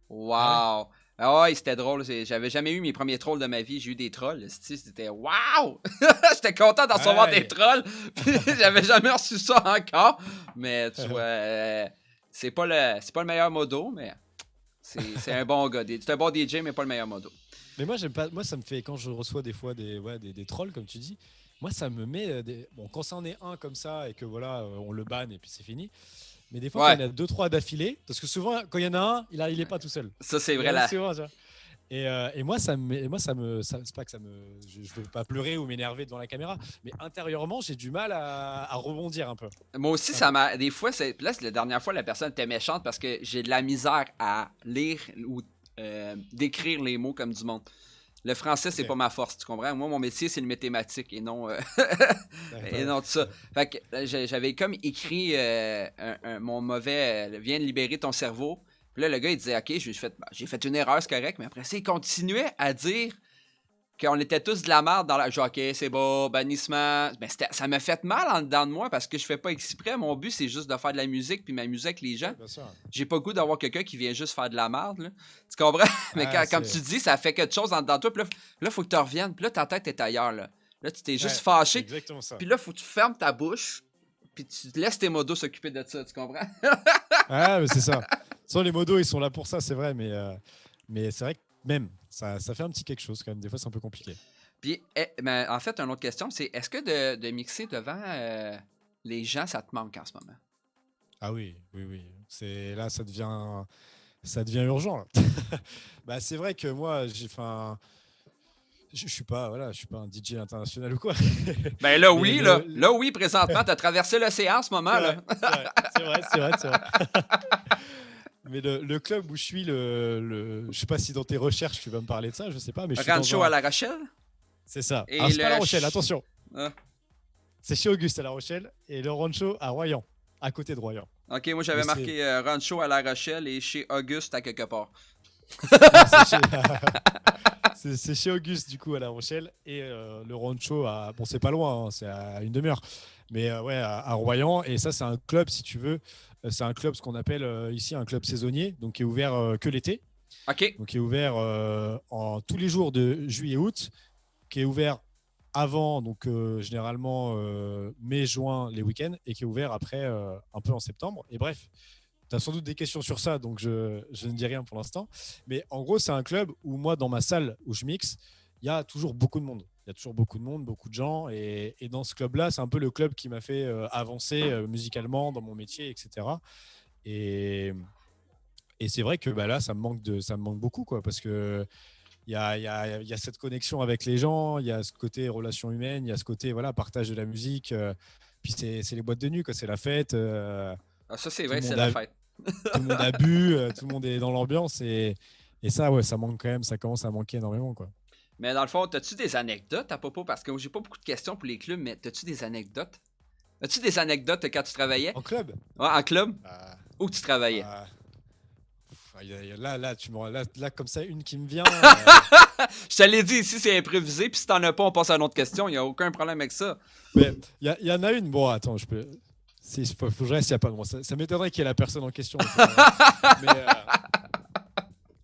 [SPEAKER 2] Wow! Ah ouais, c'était drôle. J'avais jamais eu mes premiers trolls de ma vie. J'ai eu des trolls. C'était wow! J'étais content d'en recevoir des trolls. J'avais jamais reçu ça encore. Mais tu vois, c'est pas le meilleur modo, mais c'est un bon gars. C'est un bon DJ, mais pas le meilleur modo.
[SPEAKER 3] Mais moi, j'aime pas. Moi, ça me fait quand je reçois des fois des trolls, comme tu dis. Moi, ça me met. Bon, quand c'en est un comme ça et que voilà, on le banne et puis c'est fini. Mais des fois, quand il y en a 2-3 d'affilée, parce que souvent, quand il y en a un, il est pas tout seul.
[SPEAKER 2] Ça, c'est vrai là.
[SPEAKER 3] Et moi, c'est pas que ça me, je veux pas pleurer ou m'énerver devant la caméra, mais intérieurement, j'ai du mal à rebondir un peu.
[SPEAKER 2] Moi aussi,
[SPEAKER 3] Un
[SPEAKER 2] ça
[SPEAKER 3] peu.
[SPEAKER 2] m'a. Des fois, là, c'est la dernière fois, la personne était méchante parce que j'ai de la misère à lire ou d'écrire les mots comme du monde. Le français, c'est
[SPEAKER 3] Ok.
[SPEAKER 2] pas ma force, tu comprends? Moi, mon métier, c'est le mathématique et non, et
[SPEAKER 3] D'accord.
[SPEAKER 2] non tout ça. Fait que j'avais comme écrit mon mauvais viens de libérer ton cerveau. Puis là, le gars, il disait, OK, j'ai fait une erreur, c'est correct. Mais après ça, il continuait à dire qu'on était tous de la merde dans la. Genre, OK, c'est bon, bannissement. Ben, ça m'a fait mal en dedans de moi parce que je fais pas exprès. Mon but, c'est juste de faire de la musique puis m'amuser avec les gens.
[SPEAKER 3] Ouais, bien sûr.
[SPEAKER 2] J'ai pas le goût d'avoir quelqu'un qui vient juste faire de la merde, là. Tu comprends? Mais
[SPEAKER 3] Ah,
[SPEAKER 2] comme tu dis, ça fait quelque chose en dedans de toi. Puis là, faut que tu reviennes. Puis là, ta tête est ailleurs, là. Là, tu t'es juste
[SPEAKER 3] ouais, c'est
[SPEAKER 2] fâché.
[SPEAKER 3] exactement ça.
[SPEAKER 2] Puis là, faut que tu fermes ta bouche. Puis tu laisses tes modos s'occuper de ça. Tu comprends?
[SPEAKER 3] Ah, mais c'est ça. Sans les modos, ils sont là pour ça, c'est vrai, mais c'est vrai que même, ça fait un petit quelque chose quand même. Des fois, c'est un peu compliqué.
[SPEAKER 2] Puis, mais en fait, une autre question, c'est est-ce que de mixer devant les gens, ça te manque en ce moment?
[SPEAKER 3] Ah oui, oui, oui. Là, ça devient urgent, là. Bah, c'est vrai que moi, je suis pas, voilà, je suis pas un DJ international ou quoi.
[SPEAKER 2] Ben là,
[SPEAKER 3] Mais
[SPEAKER 2] oui, là. Là, oui, présentement, t'as traversé l'océan en ce moment,
[SPEAKER 3] c'est
[SPEAKER 2] là.
[SPEAKER 3] vrai, c'est vrai, c'est vrai, c'est vrai. Mais le club où je suis, je sais pas si dans tes recherches tu vas me parler de ça, je sais pas, mais je suis dans
[SPEAKER 2] Rancho à
[SPEAKER 3] un.
[SPEAKER 2] La Rochelle.
[SPEAKER 3] C'est ça.
[SPEAKER 2] Et
[SPEAKER 3] Ah, c'est pas La
[SPEAKER 2] le.
[SPEAKER 3] Rochelle, attention.
[SPEAKER 2] Ah.
[SPEAKER 3] C'est chez Auguste à La Rochelle et le rancho à Royan, à côté de Royan.
[SPEAKER 2] Ok, moi j'avais
[SPEAKER 3] Mais c'est.
[SPEAKER 2] marqué Rancho à La Rochelle et chez Auguste à quelque part.
[SPEAKER 3] Non, c'est chez. C'est chez Auguste, du coup, à La Rochelle. Et le rancho, bon, c'est pas loin, hein, c'est à une demi-heure. Mais ouais, à Royan. Et ça, c'est un club, si tu veux. C'est un club, ce qu'on appelle ici un club saisonnier, donc qui est ouvert que l'été.
[SPEAKER 2] Ok.
[SPEAKER 3] Donc qui est ouvert tous les jours de juillet-août, qui est ouvert avant, donc généralement mai, juin, les week-ends, et qui est ouvert après un peu en septembre. Et bref, tu as sans doute des questions sur ça, donc je ne dis rien pour l'instant. Mais en gros, c'est un club où moi, dans ma salle où je mixe, il y a toujours beaucoup de monde. Il y a toujours beaucoup de monde, beaucoup de gens. Et dans ce club-là, c'est un peu le club qui m'a fait avancer musicalement dans mon métier, etc. Et, et c'est vrai que bah, là, ça me manque beaucoup, quoi, parce que il y a cette connexion avec les gens, il y a ce côté relation humaine, il y a ce côté voilà, partage de la musique. Puis c'est les boîtes de nuit, quoi, c'est la fête.
[SPEAKER 2] Ah, ça, c'est
[SPEAKER 3] Tout le
[SPEAKER 2] vrai, c'est
[SPEAKER 3] monde
[SPEAKER 2] la
[SPEAKER 3] a,
[SPEAKER 2] fête.
[SPEAKER 3] tout le monde a bu, tout le monde est dans l'ambiance. Et ça, ouais, ça manque quand même, ça commence à manquer énormément, quoi.
[SPEAKER 2] Mais dans le fond, t'as-tu des anecdotes à propos? Parce que j'ai pas beaucoup de questions pour les clubs, mais t'as-tu des anecdotes? As-tu des anecdotes quand tu travaillais?
[SPEAKER 3] En club,
[SPEAKER 2] Ouais, en club?
[SPEAKER 3] bah,
[SPEAKER 2] Où tu travaillais?
[SPEAKER 3] bah, là, comme ça, une qui me vient.
[SPEAKER 2] Je te l'ai dit, ici, c'est improvisé, puis si t'en as pas, on passe à une autre question. Il n'y a aucun problème avec ça.
[SPEAKER 3] Mais il y en a une. Bon, attends, je peux. Faut que je reste, il n'y a pas. Bon, ça m'étonnerait qu'il y ait la personne en question. Mais,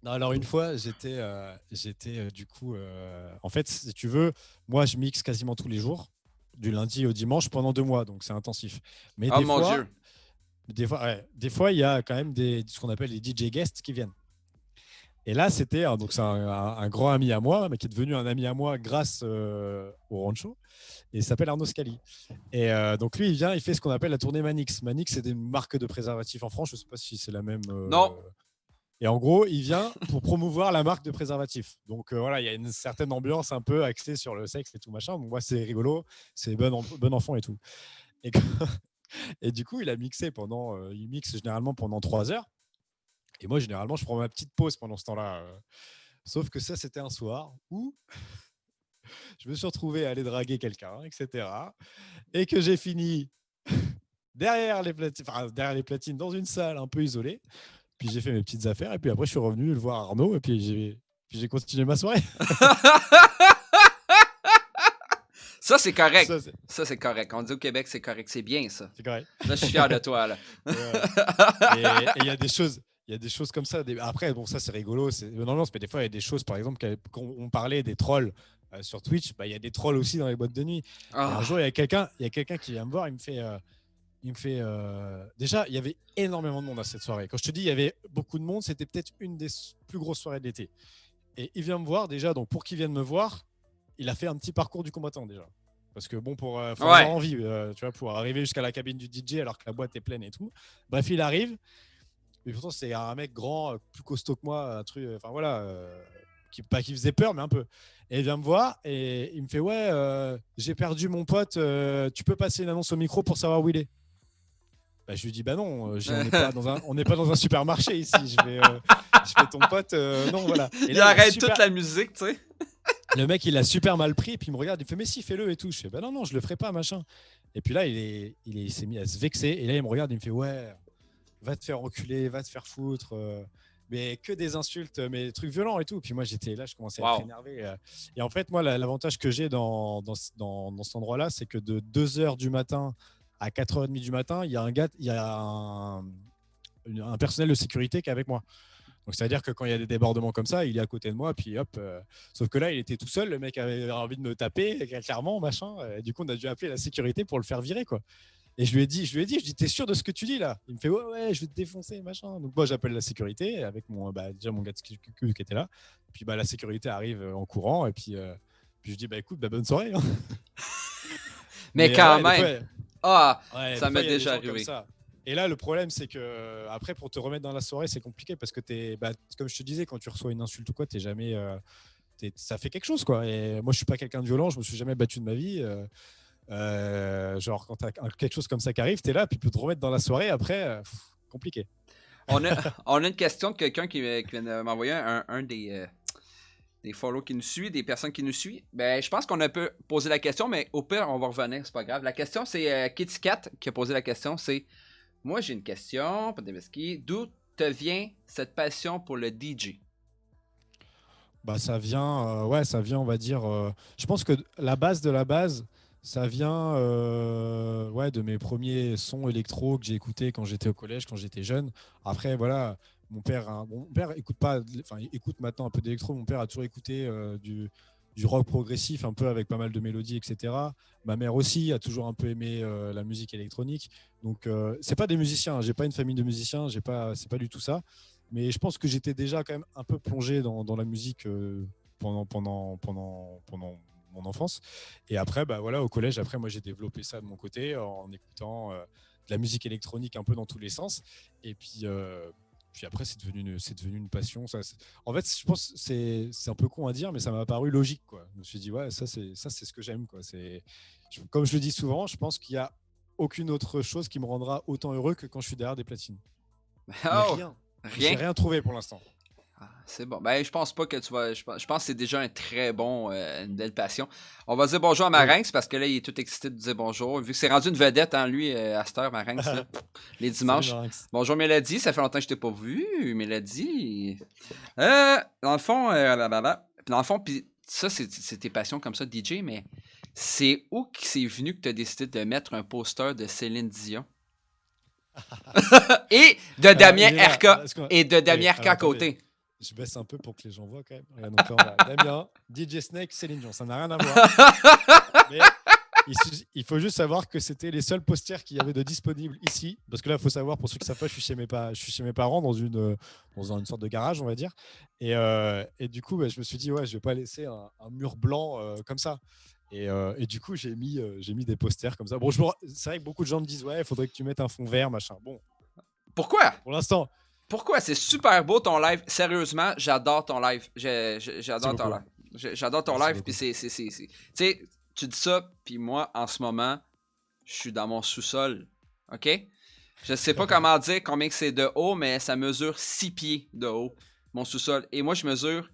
[SPEAKER 3] non, alors une fois, j'étais du coup. En fait, si tu veux, moi, je mixe quasiment tous les jours, du lundi au dimanche pendant 2 mois, donc c'est intensif. Mais
[SPEAKER 2] Oh mon Dieu.
[SPEAKER 3] des fois, il y a quand même ce qu'on appelle les DJ guests qui viennent. Et là, donc c'est un grand ami à moi, mais qui est devenu un ami à moi grâce au rancho. Et il s'appelle Arnaud Scali. Et donc lui, il vient, il fait ce qu'on appelle la tournée Manix. Manix, c'est une marque de préservatifs en France. Je ne sais pas si c'est la même.
[SPEAKER 2] Non.
[SPEAKER 3] Et en gros, il vient pour promouvoir la marque de préservatifs. Donc voilà, il y a une certaine ambiance un peu axée sur le sexe et tout machin. Donc moi, c'est rigolo, c'est bon enfant et tout. Et, et du coup, il mixe généralement pendant 3 heures. Et moi, généralement, je prends ma petite pause pendant ce temps-là. Sauf que ça, c'était un soir où je me suis retrouvé à aller draguer quelqu'un, etc. Et que j'ai fini derrière les platines, dans une salle un peu isolée. Puis j'ai fait mes petites affaires. Et puis après, je suis revenu le voir Arnaud. Et puis j'ai continué ma soirée.
[SPEAKER 2] Ça, c'est correct.
[SPEAKER 3] Ça, c'est
[SPEAKER 2] Ça, c'est correct. On dit au Québec, c'est correct. C'est bien, ça.
[SPEAKER 3] c'est correct.
[SPEAKER 2] Là, je suis fier de toi, là.
[SPEAKER 3] Et il y a des choses. Il y a des choses comme ça. Après, bon, ça, c'est rigolo. C'est une ambiance. Mais des fois, il y a des choses, par exemple, quand on parlait des trolls sur Twitch, bah, il y a des trolls aussi dans les boîtes de nuit. Et un jour, il y a quelqu'un qui vient me voir. Déjà, il y avait énormément de monde à cette soirée. Quand je te dis il y avait beaucoup de monde, c'était peut-être une des plus grosses soirées de l'été. Et il vient me voir déjà. Donc, pour qu'il vienne me voir, il a fait un petit parcours du combattant déjà. Parce que bon, faut avoir envie, tu vois, pour arriver jusqu'à la cabine du DJ alors que la boîte est pleine et tout. Bref, il arrive. Mais pourtant, c'est un mec grand, plus costaud que moi, un truc. Enfin voilà. pas qui faisait peur, mais un peu. Et il vient me voir et il me fait ouais, j'ai perdu mon pote. Tu peux passer une annonce au micro pour savoir où il est. Bah, je lui dis bah non, on n'est pas dans un supermarché ici. Je fais ton pote, non voilà. Et
[SPEAKER 2] Il
[SPEAKER 3] là,
[SPEAKER 2] arrête toute la musique, tu sais.
[SPEAKER 3] le mec il a super mal pris, puis il me regarde, il fait mais si fais-le et tout. Je fais bah non, je le ferai pas machin. Et puis là il s'est mis à se vexer et là il me regarde, il me fait ouais, va te faire enculer, va te faire foutre. Mais que des insultes, mais des trucs violents et tout. Puis moi, j'étais là, je commençais à être énervé. Et en fait, moi, l'avantage que j'ai dans cet endroit-là, c'est que de 2h du matin à 4h30 du matin, il y a un personnel de sécurité qui est avec moi. Donc, c'est-à-dire que quand il y a des débordements comme ça, il est à côté de moi, puis hop. Sauf que là, il était tout seul, le mec avait envie de me taper, clairement, machin. Et du coup, on a dû appeler la sécurité pour le faire virer, quoi. Et je lui ai dit, t'es sûr de ce que tu dis là? Il me fait, ouais, je vais te défoncer, machin. Donc moi, j'appelle la sécurité avec déjà mon gars de qui était là. Puis la sécurité arrive en courant et puis je lui dis, écoute, bonne soirée. Hein.
[SPEAKER 2] Mais quand même,
[SPEAKER 3] ça
[SPEAKER 2] m'est déjà arrivé.
[SPEAKER 3] Et là, le problème, c'est que après, pour te remettre dans la soirée, c'est compliqué parce que comme je te disais, quand tu reçois une insulte ou quoi, t'es jamais, ça fait quelque chose, quoi. Et moi, je suis pas quelqu'un de violent, je me suis jamais battu de ma vie. Genre quand t'as quelque chose comme ça qui arrive, t'es là, puis tu peux te remettre dans la soirée après, compliqué.
[SPEAKER 2] On a une question de quelqu'un qui vient de m'envoyer un des follow qui nous suit, des personnes qui nous suivent. Ben, je pense qu'on a un peu posé la question, mais au pire, on va revenir, c'est pas grave. La question, c'est Kitty Cat qui a posé la question, c'est moi j'ai une question, d'où te vient cette passion pour le DJ?
[SPEAKER 3] Ça vient, on va dire. Je pense que la base de la base, ça vient de mes premiers sons électro que j'ai écoutés quand j'étais au collège, quand j'étais jeune. Après, voilà, mon père écoute pas, enfin, il écoute maintenant un peu d'électro. Mon père a toujours écouté du rock progressif, un peu avec pas mal de mélodies, etc. Ma mère aussi a toujours un peu aimé la musique électronique. Donc, c'est pas des musiciens. J'ai pas une famille de musiciens. C'est pas du tout ça. Mais je pense que j'étais déjà quand même un peu plongé dans la musique pendant mon enfance. Et après, au collège, après, moi, j'ai développé ça de mon côté en écoutant de la musique électronique un peu dans tous les sens. Et puis après, c'est devenu une passion. En fait, je pense que c'est un peu con à dire, mais ça m'a paru logique, quoi. Je me suis dit, ouais, ça, c'est ce que j'aime, quoi. Comme je le dis souvent, je pense qu'il n'y a aucune autre chose qui me rendra autant heureux que quand je suis derrière des platines. Rien. J'ai rien trouvé pour l'instant.
[SPEAKER 2] C'est bon. Je pense pas que tu vas. Je pense que c'est déjà un très bon, une belle passion. On va dire bonjour à Marinx parce que là, il est tout excité de dire bonjour. Vu que c'est rendu une vedette, hein, lui, à cette heure, Marinx, là, les dimanches. Salut, bonjour Mélodie, ça fait longtemps que je t'ai pas vu, Mélodie. Dans le fond, puis ça, c'est tes passions comme ça, DJ, mais c'est où que c'est venu que tu as décidé de mettre un poster de Céline Dion? Et de Damien RK. Et de Damien RK à côté.
[SPEAKER 3] Je baisse un peu pour que les gens voient quand même. Donc là, on a Damien, DJ Snake, Céline Dion. Ça n'a rien à voir. Mais il faut juste savoir que c'était les seuls posters qu'il y avait de disponibles ici. Parce que là, il faut savoir, pour ceux qui ne savent pas, je suis chez mes parents dans une sorte de garage, on va dire. Et du coup, je me suis dit, ouais, je ne vais pas laisser un mur blanc comme ça. Et du coup, j'ai mis des posters comme ça. Bon, c'est vrai que beaucoup de gens me disent, ouais, il faudrait que tu mettes un fond vert, machin. Bon.
[SPEAKER 2] Pourquoi?
[SPEAKER 3] Pour l'instant.
[SPEAKER 2] Pourquoi? C'est super beau ton live. Sérieusement, j'adore ton live. J'adore ton live. J'adore ton live. Puis tu sais, tu dis ça, puis moi, en ce moment, je suis dans mon sous-sol. OK? Je sais pas comment dire combien que c'est de haut, mais ça mesure 6 pieds de haut, mon sous-sol. Et moi, je mesure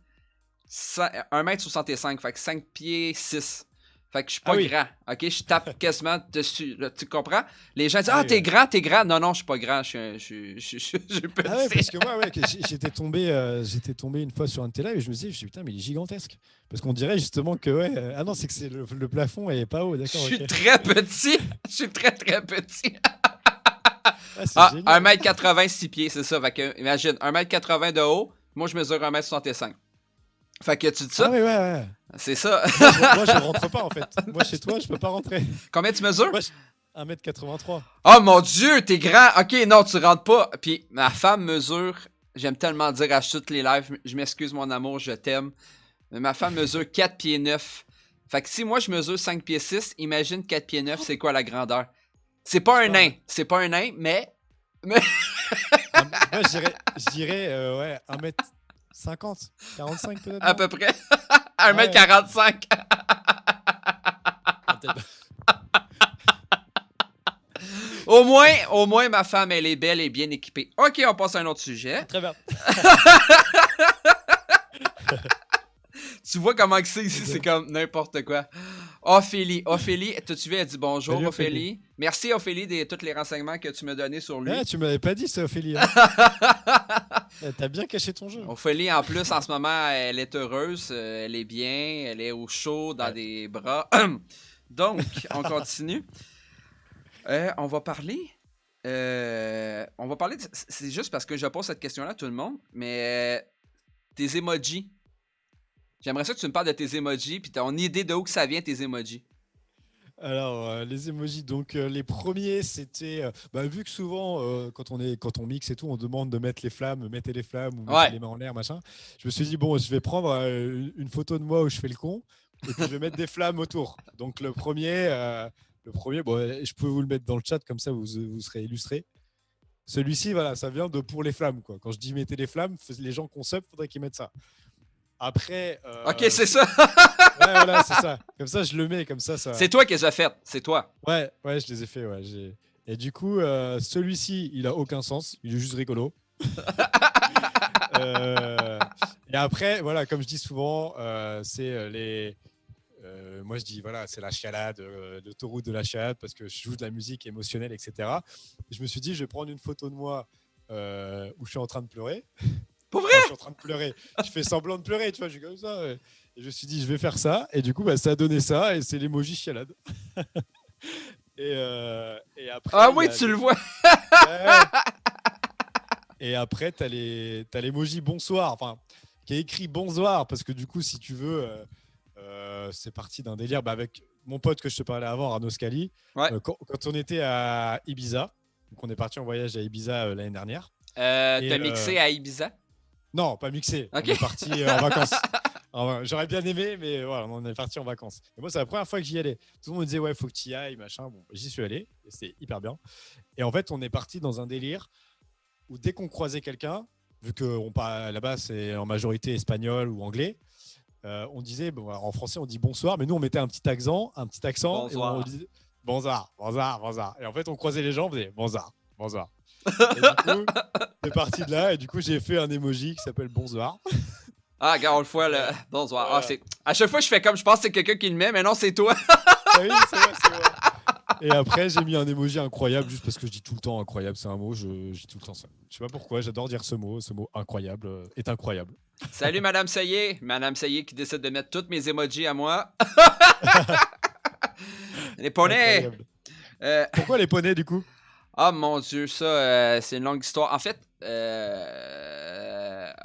[SPEAKER 2] 1m65, fait que 5 pieds 6. Fait que je suis pas grand, ok? Je tape quasiment dessus, là, tu comprends? Les gens disent, t'es grand. Non, je suis pas grand, je suis petit.
[SPEAKER 3] Ah ouais, parce que moi, j'étais tombé une fois sur un de tes lives et je me suis dit, putain, mais il est gigantesque. Parce qu'on dirait justement que, ah non, c'est que c'est le plafond est pas haut, d'accord?
[SPEAKER 2] Je suis très petit, je suis très, très petit. 1m80, 6 pieds, c'est ça. Fait que, imagine, 1m80 de haut, moi je mesure 1m65. Fait que tu dis ça?
[SPEAKER 3] Ah oui, ouais.
[SPEAKER 2] C'est ça.
[SPEAKER 3] moi, je rentre pas, en fait. Moi, chez toi, je peux pas rentrer.
[SPEAKER 2] Combien tu mesures?
[SPEAKER 3] Moi, 1m83.
[SPEAKER 2] Oh mon Dieu, t'es grand. Ok, non, tu rentres pas. Puis ma femme mesure, j'aime tellement dire à toutes les lives, je m'excuse mon amour, je t'aime. Mais ma femme mesure 4 pieds 9. Fait que si moi je mesure 5 pieds 6, imagine 4 pieds 9, c'est quoi la grandeur? C'est pas un nain, mais...
[SPEAKER 3] Moi, je dirais 1m... 50, 45 peut-être.
[SPEAKER 2] À
[SPEAKER 3] non
[SPEAKER 2] peu près. 1m45.
[SPEAKER 3] Ah, peut-être.
[SPEAKER 2] Au moins, ma femme, elle est belle et bien équipée. OK, on passe à un autre sujet.
[SPEAKER 3] Très bien.
[SPEAKER 2] Tu vois comment que c'est ici, c'est comme n'importe quoi. Ophélie, t'as-tu vu, elle dit bonjour,
[SPEAKER 3] Salut,
[SPEAKER 2] Ophélie. Merci, Ophélie, de tous les renseignements que tu m'as donnés sur lui.
[SPEAKER 3] Tu m'avais pas dit ça, Ophélie. Hein. T'as bien caché ton jeu.
[SPEAKER 2] Ophélie, en plus, en ce moment, elle est heureuse, elle est bien, elle est au chaud, dans
[SPEAKER 3] Ouais.
[SPEAKER 2] des bras. Donc, on continue. On va parler... c'est juste parce que je pose cette question-là à tout le monde, mais tes emojis. J'aimerais ça que tu me parles de tes emojis, puis ton idée de où que ça vient, tes emojis.
[SPEAKER 3] Alors, les emojis, donc les premiers, c'était. Vu que souvent, quand on mixe et tout, on demande de mettre les flammes, mettez les flammes ou mettez
[SPEAKER 2] Ouais.
[SPEAKER 3] les mains en l'air, machin. Je me suis dit, bon, je vais prendre une photo de moi où je fais le con, et puis je vais mettre des flammes autour. Donc, le premier, bon, je peux vous le mettre dans le chat, comme ça, vous serez illustré. Celui-ci, voilà, ça vient de pour les flammes, quoi. Quand je dis mettez les flammes, les gens qu'on sub, faudrait qu'ils mettent ça. Après.
[SPEAKER 2] Ok, c'est ça.
[SPEAKER 3] Ouais, voilà, c'est ça. Comme ça, je le mets, comme ça.
[SPEAKER 2] C'est toi qui les as faites, c'est toi.
[SPEAKER 3] Ouais, je les ai fait. Ouais, et du coup, celui-ci, il a aucun sens. Il est juste rigolo. Et après, voilà, comme je dis souvent, c'est les. Moi, je dis, voilà, c'est la chialade, l'autoroute de la chialade, parce que je joue de la musique émotionnelle, etc. Et je me suis dit, je vais prendre une photo de moi où je suis en train de pleurer.
[SPEAKER 2] Pour vrai?
[SPEAKER 3] Enfin, je suis en train de pleurer. Je fais semblant de pleurer, tu vois, je suis comme ça. Et je me suis dit, je vais faire ça. Et du coup, ça a donné ça. Et c'est l'emoji chialade. Et après.
[SPEAKER 2] Ah oui, tu le vois.
[SPEAKER 3] Ouais. Et après, t'as l'emoji bonsoir. Enfin, qui est écrit bonsoir. Parce que du coup, si tu veux, c'est parti d'un délire avec mon pote que je te parlais avant, Arnaud Scali.
[SPEAKER 2] Ouais.
[SPEAKER 3] Quand on était à Ibiza. Donc, on est parti en voyage à Ibiza l'année dernière.
[SPEAKER 2] T'as mixé à Ibiza?
[SPEAKER 3] Non, pas mixé.
[SPEAKER 2] Ok.
[SPEAKER 3] On est parti en vacances. J'aurais bien aimé, mais voilà, on est parti en vacances. Et moi, c'est la première fois que j'y allais. Tout le monde me disait, ouais, faut que tu y ailles, machin. Bon, j'y suis allé, et c'était hyper bien. Et en fait, on est parti dans un délire où dès qu'on croisait quelqu'un, vu que là-bas, c'est en majorité espagnol ou anglais, on disait, bon, alors, en français, on dit bonsoir, mais nous, on mettait un petit accent,
[SPEAKER 2] Bonsoir.
[SPEAKER 3] et on disait bonsoir. Et en fait, on croisait les gens, on faisait bonsoir. Et du coup, c'est parti de là, et du coup, j'ai fait un emoji qui s'appelle bonsoir.
[SPEAKER 2] Ah, regarde, on le voit, là. Bonsoir.
[SPEAKER 3] Voilà.
[SPEAKER 2] Ah, c'est... À chaque fois, je fais comme je pense que c'est quelqu'un qui le met, mais non, c'est toi.
[SPEAKER 3] Ah oui, c'est vrai. Et après, j'ai mis un emoji incroyable, juste parce que je dis tout le temps incroyable, c'est un mot, je dis tout le temps ça. Je sais pas pourquoi, j'adore dire ce mot incroyable est incroyable.
[SPEAKER 2] Salut, Madame Sayé. Madame Sayé qui décide de mettre toutes mes emojis à moi. Les poneys.
[SPEAKER 3] Incroyable. Pourquoi les poneys, du coup?
[SPEAKER 2] Ah, mon Dieu, ça, c'est une longue histoire. En fait,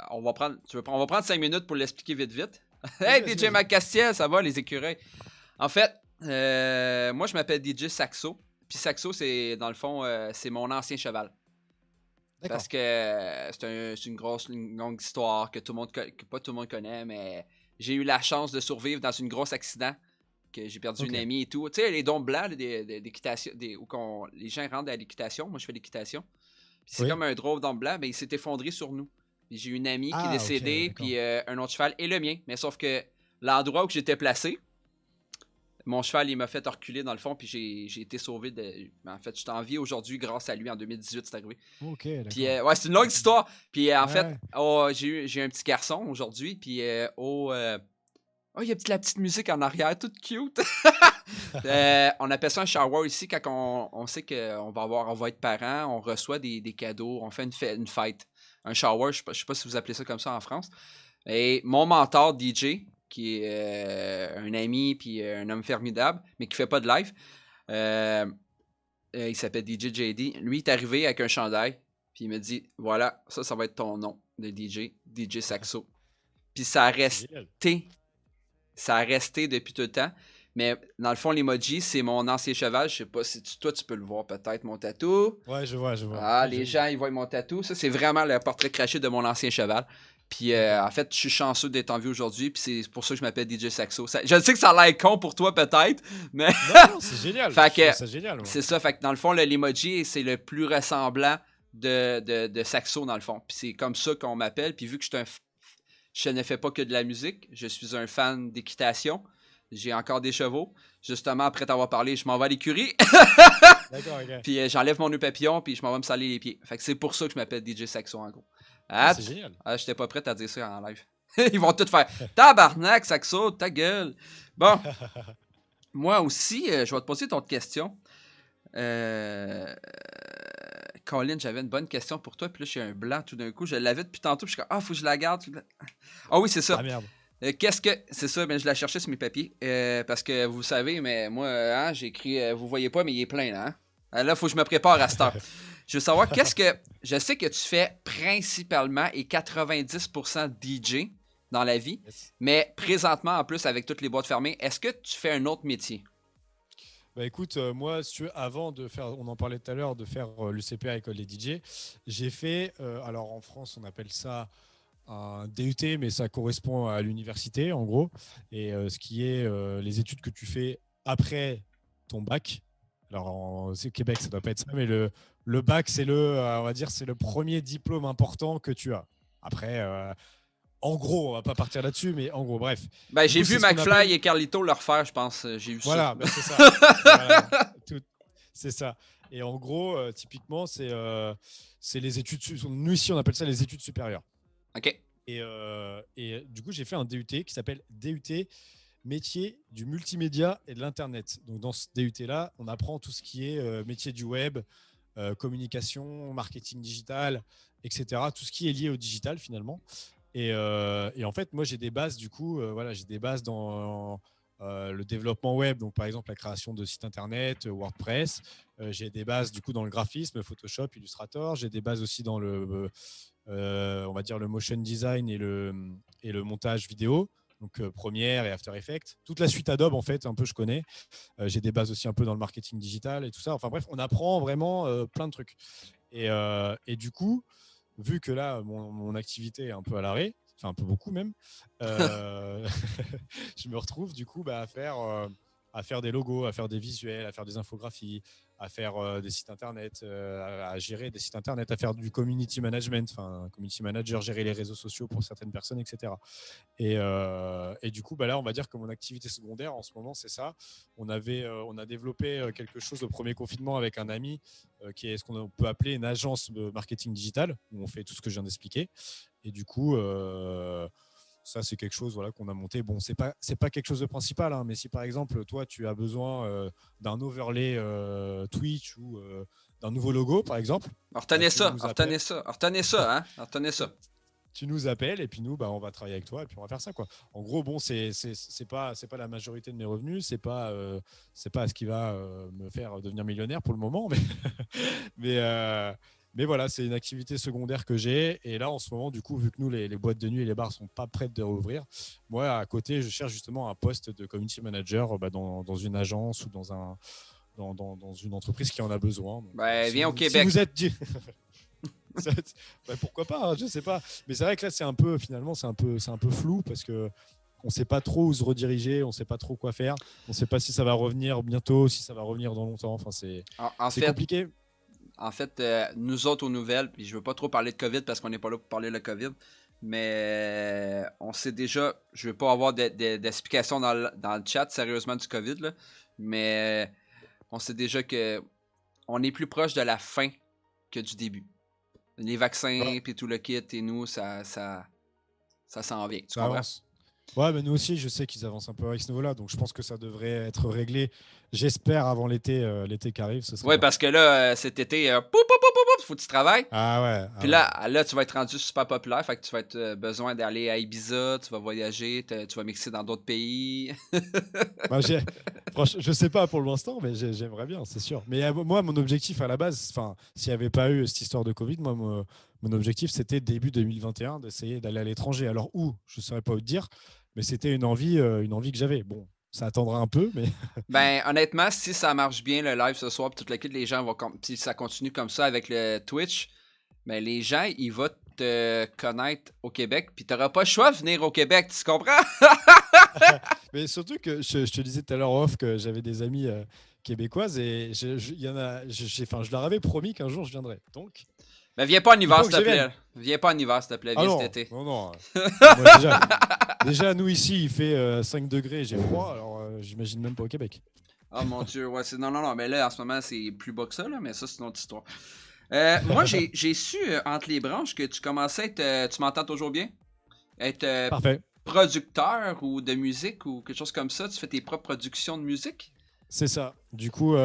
[SPEAKER 2] on va prendre 5 minutes pour l'expliquer vite. Hey,
[SPEAKER 3] Vas-y,
[SPEAKER 2] DJ
[SPEAKER 3] vas-y.
[SPEAKER 2] Macastiel, ça va, les écureuils? En fait, moi, je m'appelle DJ Saxo. Puis Saxo, c'est, dans le fond, c'est mon ancien cheval.
[SPEAKER 3] D'accord.
[SPEAKER 2] Parce que c'est une longue histoire que pas tout le monde connaît, mais j'ai eu la chance de survivre dans une grosse accident, que j'ai perdu
[SPEAKER 3] Ok.
[SPEAKER 2] une amie et tout. Tu sais, les dômes blancs là, d'équitation, où les gens rentrent à l'équitation. Moi, je fais l'équitation. Puis c'est
[SPEAKER 3] Oui.
[SPEAKER 2] comme un drôle d'homme blanc, mais il s'est effondré sur nous. Puis j'ai eu une amie qui est
[SPEAKER 3] Ah,
[SPEAKER 2] décédée,
[SPEAKER 3] ok,
[SPEAKER 2] puis un autre cheval et le mien. Mais sauf que l'endroit où j'étais placé, mon cheval, il m'a fait reculer dans le fond, puis j'ai été sauvé de... En fait, je suis en vie aujourd'hui grâce à lui. En 2018, c'est arrivé.
[SPEAKER 3] Ok, d'accord.
[SPEAKER 2] Puis, ouais, c'est une longue histoire. Puis, en
[SPEAKER 3] Ouais.
[SPEAKER 2] fait, j'ai eu un petit garçon aujourd'hui. Puis, il y a la petite musique en arrière, toute cute. On appelle ça un shower ici quand on sait qu'on va être parents, on reçoit des cadeaux, on fait une fête. Un shower, je sais pas si vous appelez ça comme ça en France. Et mon mentor DJ, qui est un ami puis un homme formidable, mais qui fait pas de live, il s'appelle DJ JD. Lui, il est arrivé avec un chandail, puis il me dit, voilà, ça va être ton nom de DJ Saxo. Puis ça a
[SPEAKER 3] Génial.
[SPEAKER 2] resté depuis tout le temps. Mais dans le fond, l'emoji, c'est mon ancien cheval. Je sais pas si toi, tu peux le voir peut-être, mon tatou.
[SPEAKER 3] Ouais, je vois.
[SPEAKER 2] Ah,
[SPEAKER 3] Ouais,
[SPEAKER 2] les gens, ils voient mon tatou. Ça, c'est vraiment le portrait craché de mon ancien cheval. Puis, en fait, je suis chanceux d'être en vie aujourd'hui. Puis, c'est pour ça que je m'appelle DJ Saxo. Je sais que ça a l'air con pour toi, peut-être. Mais
[SPEAKER 3] Non, c'est génial.
[SPEAKER 2] Fait que-
[SPEAKER 3] C'est génial. Moi.
[SPEAKER 2] c'est ça. Fait que dans le fond, l'emoji, c'est le plus ressemblant de Saxo, dans le fond. Puis, c'est comme ça qu'on m'appelle. Puis, vu que je suis je ne fais pas que de la musique. Je suis un fan d'équitation. J'ai encore des chevaux. Justement, après t'avoir parlé, je m'en vais à l'écurie.
[SPEAKER 3] D'accord, ok.
[SPEAKER 2] Puis j'enlève mon nœud papillon, puis je m'en vais me saler les pieds. Fait que c'est pour ça que je m'appelle DJ Saxo, en gros.
[SPEAKER 3] Ah,
[SPEAKER 2] Ah,
[SPEAKER 3] c'est génial.
[SPEAKER 2] j'étais pas prêt à dire ça en live. Ils vont tout faire. Tabarnak, Saxo, ta gueule. Bon, moi aussi, je vais te poser ton question. Colin, j'avais une bonne question pour toi, puis là, j'ai un blanc tout d'un coup. Je l'avais depuis tantôt, puis je suis comme, faut que je la garde. Ah oui, c'est ça.
[SPEAKER 3] Ah merde.
[SPEAKER 2] Qu'est-ce que. C'est ça, mais je la cherchais sur mes papiers. Parce que vous savez, mais moi, j'ai écrit. Vous voyez pas, mais il est plein là. Là, il faut que je me prépare à cette heure. Je veux savoir, qu'est-ce que. Je sais que tu fais principalement et 90% DJ dans la vie,
[SPEAKER 3] Yes.
[SPEAKER 2] mais présentement, en plus, avec toutes les boîtes fermées, est-ce que tu fais un autre métier?
[SPEAKER 3] Bah écoute, moi, si tu veux, avant de faire, on en parlait tout à l'heure, de faire l'UCPA École des DJ, j'ai fait, alors en France, on appelle ça un DUT, mais ça correspond à l'université, en gros, et ce qui est les études que tu fais après ton bac. Alors, au Québec, ça ne doit pas être ça, mais le bac, c'est on va dire, c'est le premier diplôme important que tu as. Après, en gros, on va pas partir là-dessus, mais en gros, bref.
[SPEAKER 2] Ben,
[SPEAKER 3] Du
[SPEAKER 2] j'ai
[SPEAKER 3] coup,
[SPEAKER 2] vu
[SPEAKER 3] c'est ce qu'on
[SPEAKER 2] McFly
[SPEAKER 3] appelle-
[SPEAKER 2] et Carlito le refaire, je pense. J'ai vu
[SPEAKER 3] Voilà,
[SPEAKER 2] ça.
[SPEAKER 3] ben, c'est ça. Voilà, c'est ça. Et en gros, typiquement, c'est les études. Nous, ici, on appelle ça les études supérieures.
[SPEAKER 2] OK.
[SPEAKER 3] Et du coup, j'ai fait un DUT qui s'appelle DUT métier du multimédia et de l'Internet. Donc, dans ce DUT-là, on apprend tout ce qui est métier du web, communication, marketing digital, etc. Tout ce qui est lié au digital, finalement. Et en fait, moi, j'ai des bases, du coup, voilà, j'ai des bases dans le développement web, donc par exemple la création de sites internet, WordPress. J'ai des bases, du coup, dans le graphisme, Photoshop, Illustrator. J'ai des bases aussi dans on va dire, le motion design et le montage vidéo. Donc Premiere et After Effects. Toute la suite Adobe, en fait, un peu, je connais. J'ai des bases aussi un peu dans le marketing digital et tout ça. Enfin bref, on apprend vraiment plein de trucs. Et du coup, vu que là, mon activité est un peu à l'arrêt, enfin un peu beaucoup même, je me retrouve du coup à faire des logos, à faire des visuels, à faire des infographies, à faire des sites internet, à gérer des sites internet, à faire du community management, enfin community manager, gérer les réseaux sociaux pour certaines personnes, etc. Et du coup, là, on va dire que mon activité secondaire en ce moment, c'est ça. On a développé quelque chose au premier confinement avec un ami qui est ce qu'on peut appeler une agence de marketing digital, où on fait tout ce que je viens d'expliquer. Et du coup, ça, c'est quelque chose, voilà, qu'on a monté. Bon, c'est pas quelque chose de principal, hein, mais si par exemple, toi, tu as besoin d'un overlay Twitch ou d'un nouveau logo, par exemple,
[SPEAKER 2] Retenez
[SPEAKER 3] tu
[SPEAKER 2] ça,
[SPEAKER 3] nous appelles.
[SPEAKER 2] retenez ça, retenez ça, hein? Retenez ça.
[SPEAKER 3] Tu nous appelles et puis nous, on va travailler avec toi et puis on va faire ça, quoi. En gros, bon, c'est pas la majorité de mes revenus, c'est pas ce qui va me faire devenir millionnaire pour le moment, mais mais voilà, c'est une activité secondaire que j'ai. Et là, en ce moment, du coup, vu que nous, les boîtes de nuit et les bars sont pas prêtes de rouvrir, moi, à côté, je cherche justement un poste de community manager dans une agence ou dans une entreprise qui en a besoin. Donc,
[SPEAKER 2] Ben, viens au
[SPEAKER 3] si
[SPEAKER 2] Québec.
[SPEAKER 3] vous êtes pourquoi pas, hein, je sais pas. Mais c'est vrai que là, finalement, c'est un peu flou parce que on sait pas trop où se rediriger, on sait pas trop quoi faire, on sait pas si ça va revenir bientôt, si ça va revenir dans longtemps. Enfin,
[SPEAKER 2] En
[SPEAKER 3] c'est
[SPEAKER 2] fait,
[SPEAKER 3] compliqué.
[SPEAKER 2] nous autres aux nouvelles, puis je veux pas trop parler de COVID parce qu'on n'est pas là pour parler de COVID, mais on sait déjà, je veux pas avoir d'explications dans le chat sérieusement du COVID, là, mais on sait déjà que on est plus proche de la fin que du début. Les vaccins, puis tout le kit, et nous, ça s'en vient. Tu
[SPEAKER 3] Ça
[SPEAKER 2] comprends?
[SPEAKER 3] avance. Ouais, mais nous aussi, je sais qu'ils avancent un peu avec ce niveau-là, donc je pense que ça devrait être réglé. J'espère avant l'été qui arrive. Ce serait
[SPEAKER 2] Ouais,
[SPEAKER 3] bien.
[SPEAKER 2] parce que là, cet été, faut que tu travailles.
[SPEAKER 3] Ah ouais.
[SPEAKER 2] Puis là, tu vas être rendu super populaire, fait que tu vas être besoin d'aller à Ibiza, tu vas voyager, tu vas mixer dans d'autres pays.
[SPEAKER 3] Franchement, je sais pas pour l'instant, mais j'aimerais bien, c'est sûr. Mais moi, mon objectif à la base, enfin, s'il n'y avait pas eu cette histoire de Covid, moi, mon objectif, c'était début 2021 d'essayer d'aller à l'étranger. Alors où, je ne saurais pas où te dire, mais c'était une envie que j'avais. Bon, ça attendra un peu, mais
[SPEAKER 2] Ben, honnêtement, si ça marche bien le live ce soir, puis toute la kit, les gens vont. Si ça continue comme ça avec le Twitch, ben les gens, ils vont te connaître au Québec, puis t'auras pas le choix de venir au Québec, tu comprends?
[SPEAKER 3] mais surtout que je te disais tout à l'heure en off que j'avais des amis québécoises et il y en a, enfin, je leur avais promis qu'un jour je viendrais. Donc,
[SPEAKER 2] Mais viens pas en hiver,
[SPEAKER 3] faut
[SPEAKER 2] s'il
[SPEAKER 3] que
[SPEAKER 2] te
[SPEAKER 3] je vienne.
[SPEAKER 2] plaît. Viens pas en hiver, s'il te plaît.
[SPEAKER 3] Ah
[SPEAKER 2] Viens
[SPEAKER 3] non,
[SPEAKER 2] cet été.
[SPEAKER 3] non, non. Moi, déjà, nous ici, il fait 5 degrés, j'ai froid, alors j'imagine même pas au Québec.
[SPEAKER 2] Oh mon Dieu, ouais, c'est... Non, mais là, en ce moment, c'est plus bas que ça, là, mais ça, c'est une autre histoire. Moi, j'ai su, entre les branches, que tu commençais à être... tu m'entends toujours bien? Être
[SPEAKER 3] Parfait.
[SPEAKER 2] producteur ou de musique ou quelque chose comme ça. Tu fais tes propres productions de musique?
[SPEAKER 3] C'est ça. Du coup,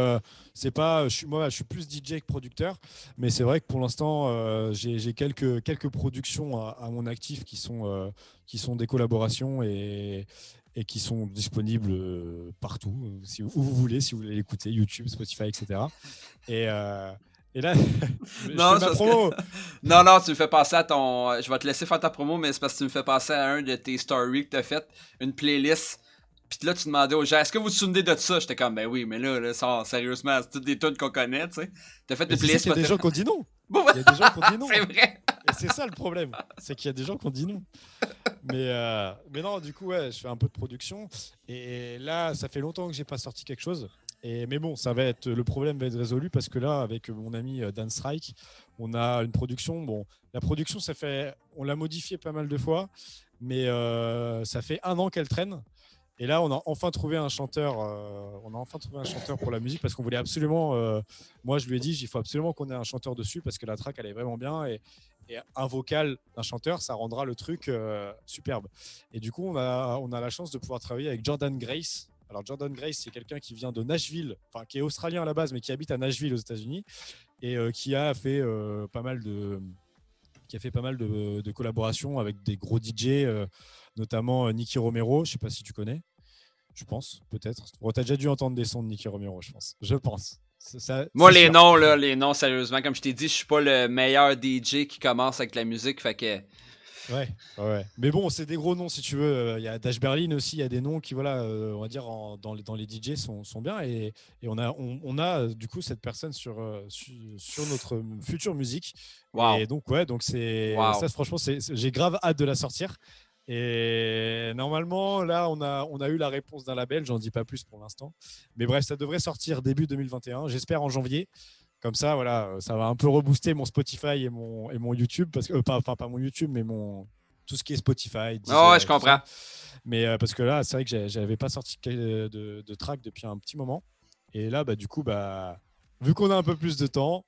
[SPEAKER 3] c'est pas, moi, je suis plus DJ que producteur, mais c'est vrai que pour l'instant, j'ai quelques productions à mon actif qui sont des collaborations et qui sont disponibles partout, où vous voulez, si vous voulez l'écouter, YouTube, Spotify, etc. Et, euh, et là, je
[SPEAKER 2] Non,
[SPEAKER 3] fais
[SPEAKER 2] c'est
[SPEAKER 3] ma
[SPEAKER 2] parce
[SPEAKER 3] promo.
[SPEAKER 2] que... Non, tu me fais passer à ton... Je vais te laisser faire ta promo, mais c'est parce que tu me fais passer à un de tes stories que t'as fait, une playlist. Puis là, tu demandais aux gens, est-ce que vous vous souvenez de ça? J'étais comme, ben oui, mais là sérieusement, c'est toutes des tunes qu'on connaît, tu sais. T'as fait
[SPEAKER 3] Mais
[SPEAKER 2] des
[SPEAKER 3] tu sais
[SPEAKER 2] playlists
[SPEAKER 3] qu'il y a des
[SPEAKER 2] Spotify.
[SPEAKER 3] gens qui ont dit non.
[SPEAKER 2] Bon,
[SPEAKER 3] Il y a des gens qui ont dit non.
[SPEAKER 2] c'est vrai.
[SPEAKER 3] Et c'est ça le problème, c'est qu'il y a des gens qui ont dit non. Mais non, du coup, ouais, je fais un peu de production. Et là, ça fait longtemps que j'ai pas sorti quelque chose. Mais bon, le problème va être résolu parce que là, avec mon ami Dan Strike, on a une production. Bon, la production, on l'a modifiée pas mal de fois, mais ça fait 1 an qu'elle traîne. Et là, on a enfin trouvé un chanteur. On a enfin trouvé un chanteur pour la musique parce qu'on voulait absolument. Moi, je lui ai dit, il faut absolument qu'on ait un chanteur dessus parce que la track, elle est vraiment bien et un vocal d'un chanteur, ça rendra le truc superbe. Et du coup, on a la chance de pouvoir travailler avec Jordan Grace. Alors, Jordan Grace, c'est quelqu'un qui vient de Nashville, enfin qui est australien à la base, mais qui habite à Nashville aux États-Unis et qui a fait pas mal de collaborations avec des gros DJ, notamment Nicky Romero. Je sais pas si tu connais. Je pense, peut-être. Bon, t'as déjà dû entendre des sons de Nicky Romero, je pense. Je pense.
[SPEAKER 2] Moi,
[SPEAKER 3] C'est sûr.
[SPEAKER 2] les noms, sérieusement, comme je t'ai dit, je suis pas le meilleur DJ qui commence avec la musique, fait que...
[SPEAKER 3] Ouais. Mais bon, c'est des gros noms si tu veux. Il y a Dash Berlin aussi, il y a des noms qui, voilà, on va dire dans les DJ sont bien. Et on a du coup cette personne sur notre future musique.
[SPEAKER 2] Wow.
[SPEAKER 3] Et donc, ouais, donc
[SPEAKER 2] Wow.
[SPEAKER 3] ça, franchement, j'ai grave hâte de la sortir. Et normalement, là, on a eu la réponse d'un label, j'en dis pas plus pour l'instant. Mais bref, ça devrait sortir début 2021, j'espère en janvier. Comme ça, voilà, ça va un peu rebooster mon Spotify et mon YouTube, parce que pas mon YouTube, mais tout ce qui est Spotify, Deezer,
[SPEAKER 2] Ouais, je comprends.
[SPEAKER 3] mais parce que là, c'est vrai que j'avais pas sorti de track depuis un petit moment. Et là, du coup, vu qu'on a un peu plus de temps.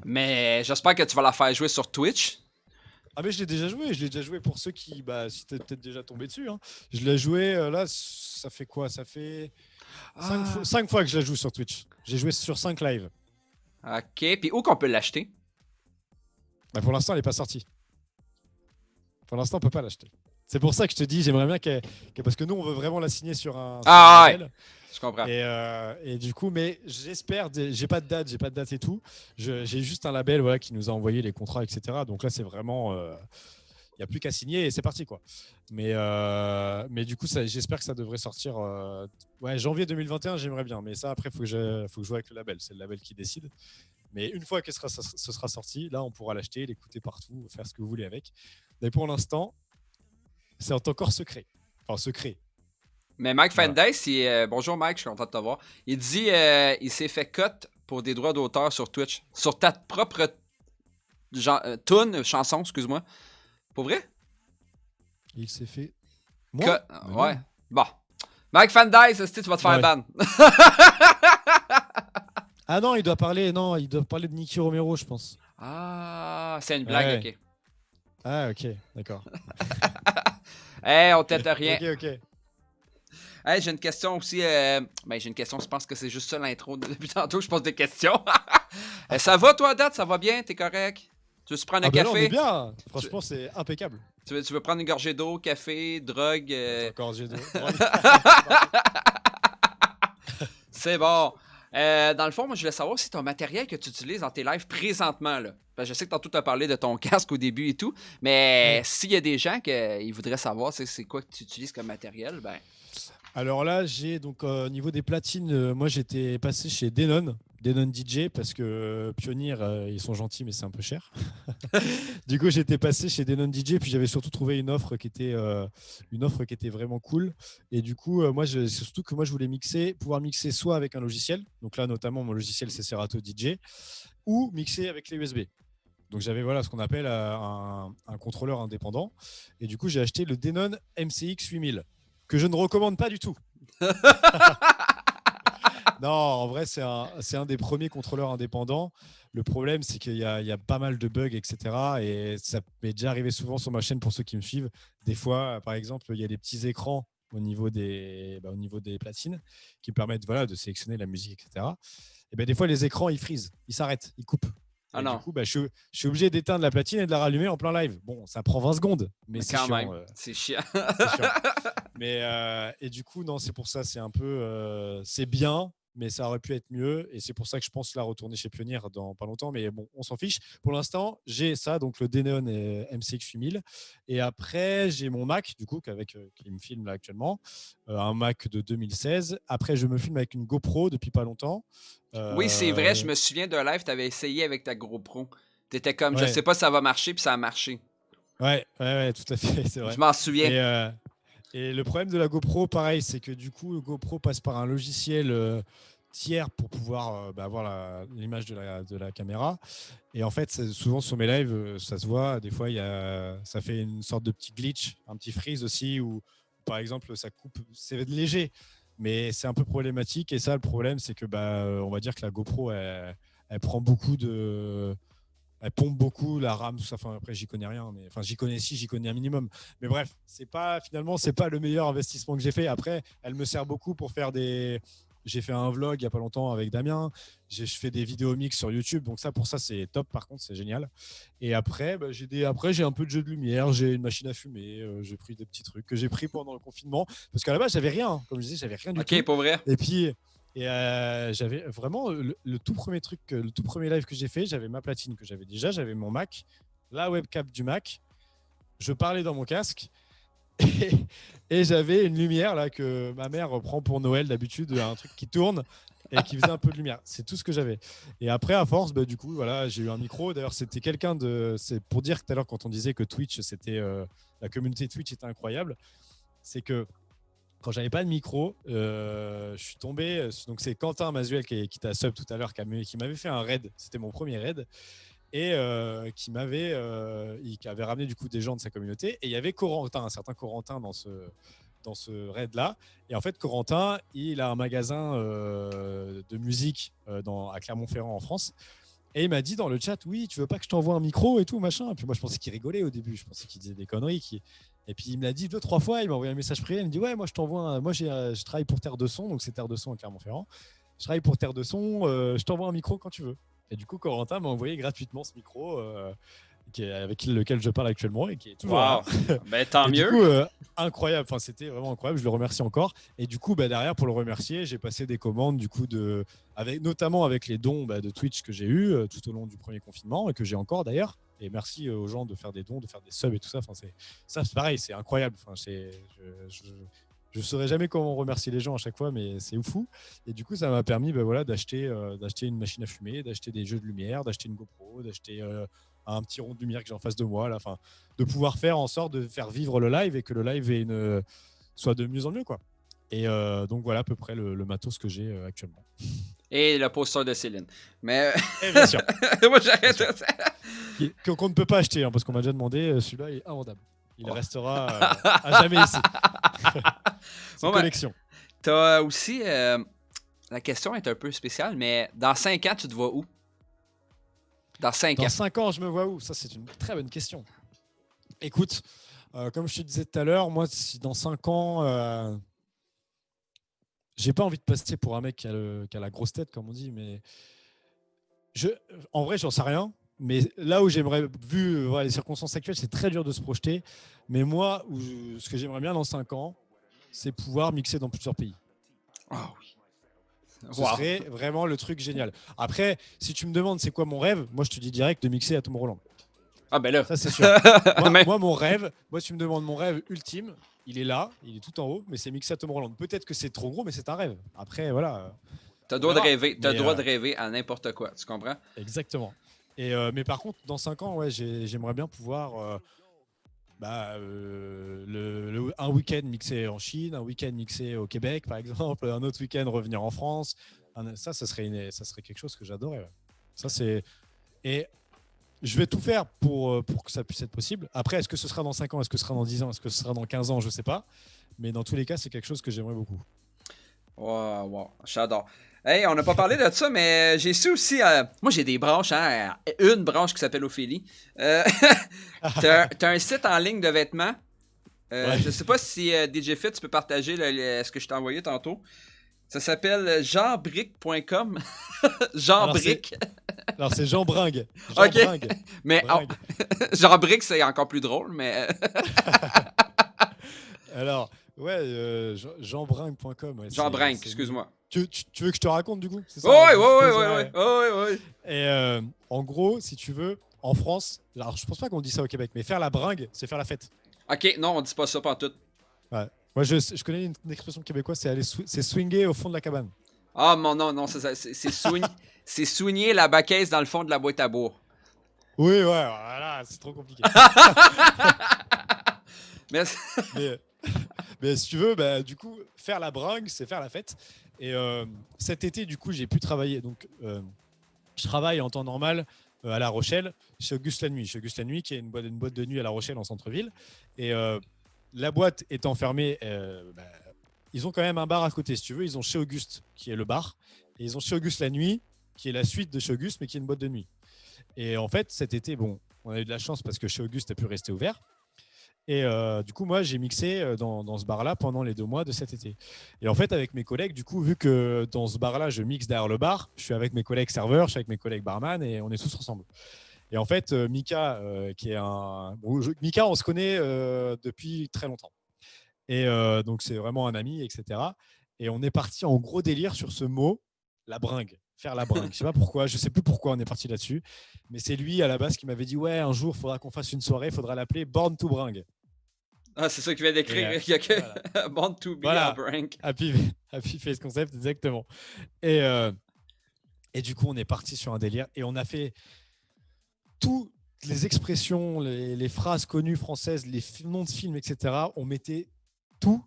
[SPEAKER 2] Mais j'espère que tu vas la faire jouer sur Twitch.
[SPEAKER 3] Ah mais je l'ai déjà joué pour ceux qui, si t'es peut-être déjà tombé dessus, hein. Je l'ai joué, là, ça fait quoi? Ça fait 5 fois que je la joue sur Twitch. J'ai joué sur 5 lives.
[SPEAKER 2] Ok, puis où qu'on peut l'acheter?
[SPEAKER 3] Pour l'instant, elle n'est pas sortie. Pour l'instant, on peut pas l'acheter. C'est pour ça que je te dis, j'aimerais bien parce que nous, on veut vraiment la signer sur un label.
[SPEAKER 2] Ouais, je comprends.
[SPEAKER 3] Et du coup, mais j'espère, j'ai pas de date et tout. J'ai juste un label, voilà, qui nous a envoyé les contrats, etc. Donc là, c'est vraiment, il n'y a plus qu'à signer et c'est parti, quoi. Mais du coup, j'espère que ça devrait sortir. Janvier 2021, j'aimerais bien. Mais ça, après, faut que je joue avec le label. C'est le label qui décide. Mais une fois que ce sera sorti, là, on pourra l'acheter, l'écouter partout, faire ce que vous voulez avec. Mais pour l'instant, c'est encore secret. Enfin, secret.
[SPEAKER 2] Mais Mike Fandice, bonjour Mike, je suis content de te voir. Il dit il s'est fait cut pour des droits d'auteur sur Twitch. Sur ta propre chanson, excuse-moi. Pour vrai?
[SPEAKER 3] Il s'est fait.
[SPEAKER 2] Moi? Ouais. Bon. Mike Fandice, tu vas te faire ban.
[SPEAKER 3] Ah non, il doit parler de Nicky Romero, je pense.
[SPEAKER 2] Ah, c'est une blague, ok.
[SPEAKER 3] Ah, ok, d'accord.
[SPEAKER 2] On t'aide rien.
[SPEAKER 3] Ok.
[SPEAKER 2] Hey, j'ai une question aussi. J'ai une question, je pense que c'est juste ça l'intro. Depuis tantôt, je pose des questions. Ça va, toi, Date? Ça va bien? T'es correct? Tu veux prendre un café?
[SPEAKER 3] Là, on est bien. Franchement, c'est impeccable.
[SPEAKER 2] Tu veux prendre une gorgée d'eau, café, drogue?
[SPEAKER 3] Gorgée d'eau.
[SPEAKER 2] C'est bon. Dans le fond, moi, je voulais savoir si ton matériel que tu utilises dans tes lives présentement, là. Parce que je sais que tantôt, tu as parlé de ton casque au début et tout, mais s'il y a des gens qui voudraient savoir c'est quoi que tu utilises comme matériel, ben...
[SPEAKER 3] Alors là, j'ai donc au niveau des platines, moi j'étais passé chez Denon DJ parce que Pioneer, ils sont gentils mais c'est un peu cher. Du coup, j'étais passé chez Denon DJ puis j'avais surtout trouvé une offre qui était vraiment cool. Et du coup, c'est surtout que moi je voulais pouvoir mixer soit avec un logiciel, donc là notamment mon logiciel c'est Serato DJ, ou mixer avec les USB. Donc j'avais ce qu'on appelle un contrôleur indépendant. Et du coup, j'ai acheté le Denon MCX 8000, que je ne recommande pas du tout. Non, en vrai, c'est un des premiers contrôleurs indépendants. Le problème, c'est qu'il y a pas mal de bugs, etc. Et ça m'est déjà arrivé souvent sur ma chaîne pour ceux qui me suivent. Des fois, par exemple, il y a des petits écrans au niveau des platines qui permettent de sélectionner la musique, etc. Et ben, des fois, les écrans, ils freeze, ils s'arrêtent, ils coupent.
[SPEAKER 2] Ah
[SPEAKER 3] Et du
[SPEAKER 2] non,
[SPEAKER 3] coup, je suis obligé d'éteindre la platine et de la rallumer en plein live. Bon, ça prend 20 secondes, mais
[SPEAKER 2] mais
[SPEAKER 3] c'est
[SPEAKER 2] quand
[SPEAKER 3] chiant.
[SPEAKER 2] même, c'est chiant.
[SPEAKER 3] C'est chiant. Mais, et du coup, non, c'est pour ça, c'est un peu. C'est bien, mais ça aurait pu être mieux. Et c'est pour ça que je pense la retourner chez Pioneer dans pas longtemps. Mais bon, on s'en fiche. Pour l'instant, j'ai ça, donc le Denon et MCX 8000. Et après, j'ai mon Mac, du coup, qui me filme là actuellement. Un Mac de 2016. Après, je me filme avec une GoPro depuis pas longtemps.
[SPEAKER 2] Oui, c'est vrai, je
[SPEAKER 3] Euh,
[SPEAKER 2] me souviens d'un live, tu avais essayé avec ta GoPro. Tu étais comme, je
[SPEAKER 3] ouais,
[SPEAKER 2] sais pas si ça va marcher, puis ça a marché.
[SPEAKER 3] ouais, tout à fait, c'est
[SPEAKER 2] Je
[SPEAKER 3] vrai.
[SPEAKER 2] m'en souviens.
[SPEAKER 3] Et le problème de la GoPro, pareil, c'est que du coup, le GoPro passe par un logiciel tiers pour pouvoir avoir l'image de la caméra. Et en fait, souvent sur mes lives, ça se voit. Des fois, ça fait une sorte de petit glitch, un petit freeze aussi, où par exemple, ça coupe. C'est léger, mais c'est un peu problématique. Et ça, le problème, c'est que on va dire que la GoPro, elle prend beaucoup de. Elle pompe beaucoup la RAM, tout ça. Enfin, après, j'y connais rien, mais enfin, j'y connais un minimum. Mais bref, finalement, c'est pas le meilleur investissement que j'ai fait. Après, elle me sert beaucoup pour faire des. J'ai fait un vlog il y a pas longtemps avec Damien. Je fais des vidéos mix sur YouTube, donc pour ça, c'est top. Par contre, c'est génial. Et après, j'ai un peu de jeu de lumière, j'ai une machine à fumer, j'ai pris des petits trucs que j'ai pris pendant le confinement, parce qu'à la base, j'avais rien. Comme je disais, j'avais rien du
[SPEAKER 2] Ok,
[SPEAKER 3] tout.
[SPEAKER 2] pour vrai.
[SPEAKER 3] Et puis, j'avais vraiment le tout premier truc, le tout premier live que j'ai fait, j'avais ma platine que j'avais déjà, j'avais mon Mac, la webcam du Mac, je parlais dans mon casque et, et j'avais une lumière là que ma mère prend pour Noël d'habitude, un truc qui tourne et qui faisait un peu de lumière. C'est tout ce que j'avais. Et après, à force, du coup, voilà, j'ai eu un micro. D'ailleurs, c'était c'est pour dire tout à l'heure quand on disait que Twitch, la communauté Twitch était incroyable, c'est que quand j'avais pas de micro, je suis tombé. Donc c'est Quentin Mazuel qui t'a sub tout à l'heure, qui m'avait fait un raid. C'était mon premier raid et qui avait ramené du coup des gens de sa communauté. Et il y avait Corentin, un certain Corentin dans ce raid là. Et en fait, Corentin, il a un magasin de musique à Clermont-Ferrand en France. Et il m'a dit dans le chat, oui, tu veux pas que je t'envoie un micro et tout, machin. Et puis moi, je pensais qu'il rigolait au début. Je pensais qu'il disait des conneries. Et puis il me l'a dit 2-3 fois. Il m'a envoyé un message privé. Il me dit, ouais, moi, je t'envoie. Moi, je travaille pour Terre de Son. Donc, c'est Terre de Son à Clermont-Ferrand. Je travaille pour Terre de Son. Je t'envoie un micro quand tu veux. Et du coup, Corentin m'a envoyé gratuitement ce micro avec lequel je parle actuellement et qui est toujours là.
[SPEAKER 2] Wow. Ben, tant
[SPEAKER 3] Et du
[SPEAKER 2] mieux.
[SPEAKER 3] coup, incroyable. Enfin, c'était vraiment incroyable. Je le remercie encore. Et du coup, derrière, pour le remercier, j'ai passé des commandes, du coup, notamment avec les dons de Twitch que j'ai eu tout au long du premier confinement et que j'ai encore d'ailleurs. Et merci aux gens de faire des dons, de faire des subs et tout ça. Enfin, c'est pareil, c'est incroyable. Enfin, je ne saurais jamais comment remercier les gens à chaque fois, mais c'est fou. Et du coup, ça m'a permis d'acheter une machine à fumer, d'acheter des jeux de lumière, d'acheter une GoPro, d'acheter un petit rond de lumière que j'ai en face de moi. Là. Enfin, de pouvoir faire en sorte de faire vivre le live et que le live soit de mieux en mieux, quoi. Et donc voilà à peu près le matos que j'ai actuellement.
[SPEAKER 2] Et le poster de Céline. Mais.
[SPEAKER 3] Et bien sûr.
[SPEAKER 2] Moi, j'arrête
[SPEAKER 3] Bien sûr.
[SPEAKER 2] ça.
[SPEAKER 3] Qu'on ne peut pas acheter, hein, parce qu'on m'a déjà demandé, celui-là est invendable. Il restera à jamais ici. C'est
[SPEAKER 2] Bon,
[SPEAKER 3] une collection.
[SPEAKER 2] t'as aussi. La question est un peu spéciale, mais dans 5 ans, tu te vois où? Dans 5
[SPEAKER 3] Dans
[SPEAKER 2] ans.
[SPEAKER 3] 5 ans, je me vois où? Ça, c'est une très bonne question. Écoute, comme je te disais tout à l'heure, moi, si dans 5 ans, j'ai pas envie de passer pour un mec qui a la grosse tête, comme on dit, mais en vrai, j'en sais rien. Mais là où j'aimerais, vu les circonstances actuelles, c'est très dur de se projeter. Mais moi, ce que j'aimerais bien dans 5 ans, c'est pouvoir mixer dans plusieurs pays.
[SPEAKER 2] Oh oui.
[SPEAKER 3] Ce
[SPEAKER 2] Wow.
[SPEAKER 3] serait vraiment le truc génial. Après, si tu me demandes c'est quoi mon rêve, moi je te dis direct de mixer à Tomorrowland.
[SPEAKER 2] Ah ben là.
[SPEAKER 3] Ça c'est sûr.
[SPEAKER 2] Mais-
[SPEAKER 3] Moi, mon rêve, moi si tu me demandes mon rêve ultime, il est là, il est tout en haut, mais c'est mixer à Tomorrowland. Peut-être que c'est trop gros, mais c'est un rêve. Après, voilà.
[SPEAKER 2] T'as le
[SPEAKER 3] On
[SPEAKER 2] droit de
[SPEAKER 3] verra.
[SPEAKER 2] rêver. T'as le
[SPEAKER 3] Mais,
[SPEAKER 2] droit de rêver à n'importe quoi. Tu comprends?
[SPEAKER 3] exactement. Mais par contre, dans 5 ans, ouais, j'aimerais bien pouvoir un week-end mixé en Chine, un week-end mixé au Québec, par exemple, un autre week-end revenir en France. Ça serait quelque chose que j'adorerais. Ouais. Ça, c'est... Et je vais tout faire pour que ça puisse être possible. Après, est-ce que ce sera dans 5 ans, est-ce que ce sera dans 10 ans, est-ce que ce sera dans 15 ans, je ne sais pas. Mais dans tous les cas, c'est quelque chose que j'aimerais beaucoup.
[SPEAKER 2] Wow, wow, j'adore. Hey, on n'a pas parlé de ça, mais j'ai su aussi. Moi, j'ai des branches, hein. Une branche qui s'appelle Ophélie. T'as un site en ligne de vêtements.
[SPEAKER 3] Ouais.
[SPEAKER 2] Je sais pas si DJ Fit, tu peux partager ce que je t'ai envoyé tantôt. Ça s'appelle jeanbrick.com. Jeanbrick.
[SPEAKER 3] Alors, c'est Jean Bringue. Jean
[SPEAKER 2] Ok.
[SPEAKER 3] Bringue.
[SPEAKER 2] Mais
[SPEAKER 3] Bringue.
[SPEAKER 2] Jeanbrick, c'est encore plus drôle, mais.
[SPEAKER 3] Alors, ouais, jeanbringue.com. Ouais,
[SPEAKER 2] Jeanbrinck, excuse-moi.
[SPEAKER 3] Tu veux que je te raconte du coup? C'est ça,
[SPEAKER 2] Ouais,
[SPEAKER 3] je suppose,
[SPEAKER 2] ouais.
[SPEAKER 3] Et en gros, si tu veux, en France, alors je pense pas qu'on dit ça au Québec, mais faire la bringue, c'est faire la fête.
[SPEAKER 2] Ok, non, on dit pas ça pantoute.
[SPEAKER 3] Ouais. Moi, je connais une expression québécoise, c'est swinger au fond de la cabane.
[SPEAKER 2] Ah, non, c'est soigner la baquette dans le fond de la boîte à bois.
[SPEAKER 3] Oui, ouais, voilà, c'est trop compliqué.
[SPEAKER 2] Mais...
[SPEAKER 3] mais si tu veux, bah, du coup, faire la bringue, c'est faire la fête. Et cet été, du coup, j'ai pu travailler. Donc, je travaille en temps normal à La Rochelle, chez Auguste la Nuit. Chez Auguste la Nuit, qui est une boîte de nuit à La Rochelle, en centre-ville. Et la boîte étant fermée, ils ont quand même un bar à côté, si tu veux. Ils ont chez Auguste, qui est le bar. Et ils ont chez Auguste la Nuit, qui est la suite de chez Auguste, mais qui est une boîte de nuit. Et en fait, cet été, bon, on a eu de la chance parce que chez Auguste a pu rester ouvert. Et du coup, moi, j'ai mixé dans ce bar-là pendant les 2 mois de cet été. Et en fait, avec mes collègues, du coup, vu que dans ce bar-là, je mixe derrière le bar, je suis avec mes collègues serveurs, je suis avec mes collègues barman et on est tous ensemble. Et en fait, Mika, qui est un. Bon, Mika, on se connaît depuis très longtemps. Et donc, c'est vraiment un ami, etc. Et on est parti en gros délire sur ce mot, la bringue. Faire la bringue. Je sais pas pourquoi, je sais plus pourquoi on est parti là-dessus. Mais c'est lui, à la base, qui m'avait dit ouais, un jour, il faudra qu'on fasse une soirée, il faudra l'appeler Born to Bringue.
[SPEAKER 2] Ah, c'est ça qu'il vient d'écrire.
[SPEAKER 3] Voilà.
[SPEAKER 2] Born to be
[SPEAKER 3] Voilà.
[SPEAKER 2] a Brink.
[SPEAKER 3] Happy Face Concept, exactement. Et du coup, on est parti sur un délire et on a fait toutes les expressions, les phrases connues françaises, les noms de films, etc. On mettait tout.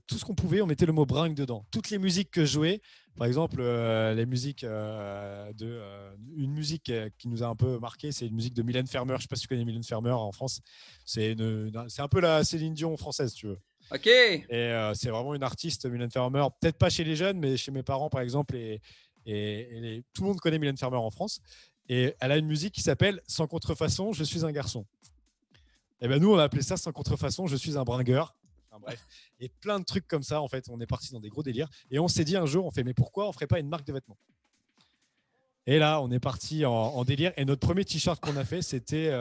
[SPEAKER 3] Tout ce qu'on pouvait, on mettait le mot bringue dedans. Toutes les musiques que je jouais, par exemple, les musiques une musique qui nous a un peu marqué, c'est une musique de Mylène Farmer. Je ne sais pas si tu connais Mylène Farmer en France. C'est un peu la Céline Dion française, tu veux.
[SPEAKER 2] Ok.
[SPEAKER 3] Et c'est vraiment une artiste, Mylène Farmer. Peut-être pas chez les jeunes, mais chez mes parents, par exemple, tout le monde connaît Mylène Farmer en France. Et elle a une musique qui s'appelle Sans contrefaçon, je suis un garçon. Et ben nous, on a appelé ça Sans contrefaçon, je suis un bringueur. Enfin, bref, et plein de trucs comme ça. En fait, on est parti dans des gros délires. Et on s'est dit un jour, on fait, mais pourquoi on ferait pas une marque de vêtements? Et là, on est parti en délire. Et notre premier t-shirt qu'on a fait, c'était.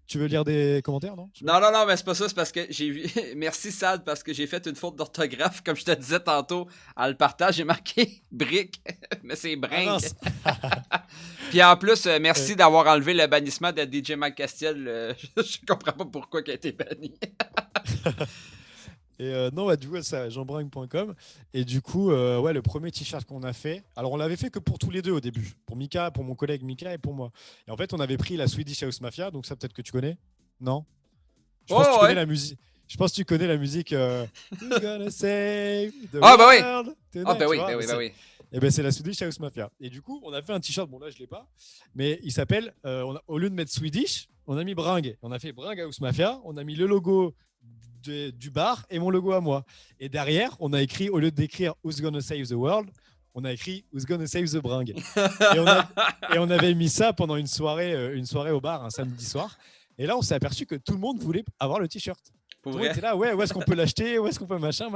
[SPEAKER 3] Tu veux lire des commentaires, non?
[SPEAKER 2] Non, mais c'est pas ça. C'est parce que j'ai vu. Merci, Sad, parce que j'ai fait une faute d'orthographe. Comme je te disais tantôt, à le partage, j'ai marqué brique, mais c'est brinque. Puis en plus, merci d'avoir enlevé le bannissement de DJ Mike Castiel. Je comprends pas pourquoi il a été banni.
[SPEAKER 3] Et non, du coup, c'est jeanbringue.com. Et du coup, le premier t-shirt qu'on a fait, alors on l'avait fait que pour tous les deux au début, pour Mika, pour mon collègue Mika et pour moi. Et en fait, on avait pris la Swedish House Mafia, donc ça peut-être que tu connais, non? Je pense que tu connais la musique. Je pense que tu connais la musique. Who's gonna save the world tonight,
[SPEAKER 2] Ah, bah oui.
[SPEAKER 3] Et ben c'est la Swedish House Mafia. Et du coup, on a fait un t-shirt. Bon là, je l'ai pas, mais il s'appelle. Au lieu de mettre Swedish, on a mis Bringue. On a fait Bringue House Mafia. On a mis le logo du bar et mon logo à moi. Et derrière, on a écrit, au lieu d'écrire Who's Gonna Save the World, on a écrit Who's Gonna Save the Bringue. et on avait mis ça pendant une soirée au bar un samedi soir. Et là, on s'est aperçu que tout le monde voulait avoir le t-shirt. Tout le monde était là, ouais, où est-ce qu'on peut l'acheter, où est-ce qu'on peut machin.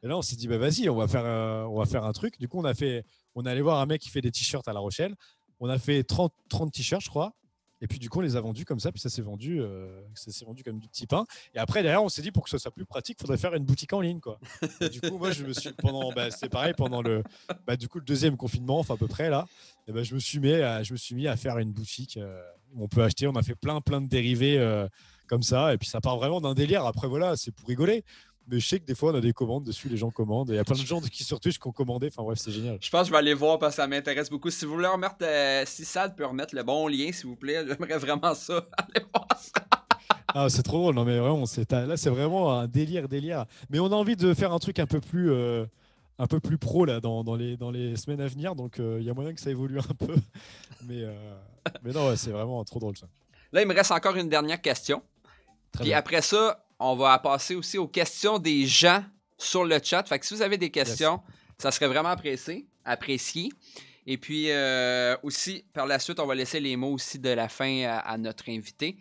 [SPEAKER 3] Et là, on s'est dit, bah vas-y, on va faire un truc. Du coup, on est allé voir un mec qui fait des t-shirts à La Rochelle. On a fait 30 t-shirts, je crois. Et puis du coup, on les a vendus comme ça, puis ça s'est vendu comme du petit pain. Et après, derrière, on s'est dit pour que ce soit plus pratique, il faudrait faire une boutique en ligne, quoi. Et du coup, moi, je me suis c'est pareil pendant le deuxième confinement, enfin à peu près là. Et je me suis mis à faire une boutique où on peut acheter. On a fait plein de dérivés comme ça, et puis ça part vraiment d'un délire. Après voilà, c'est pour rigoler. Mais je sais que des fois, on a des commandes dessus, les gens commandent. Et il y a plein de gens qui sur Twitch qui ont commandé. Enfin bref, c'est génial.
[SPEAKER 2] Je pense que je vais aller voir parce que ça m'intéresse beaucoup. Si vous voulez remettre, si Sad peut remettre le bon lien, s'il vous plaît, j'aimerais vraiment ça. Allez voir ça.
[SPEAKER 3] Ah, c'est trop drôle. Non, mais vraiment, là, c'est vraiment un délire. Mais on a envie de faire un truc un peu plus un peu plus pro là, dans les semaines à venir. Donc, il y a moyen que ça évolue un peu. Mais, mais non, ouais, c'est vraiment trop drôle ça.
[SPEAKER 2] Là, il me reste encore une dernière question.
[SPEAKER 3] Très
[SPEAKER 2] Puis
[SPEAKER 3] bien.
[SPEAKER 2] après ça, on va passer aussi aux questions des gens sur le chat. Fait que si vous avez des
[SPEAKER 3] Yes.
[SPEAKER 2] questions, ça serait vraiment apprécié. Et puis aussi, par la suite, on va laisser les mots aussi de la fin à notre invité.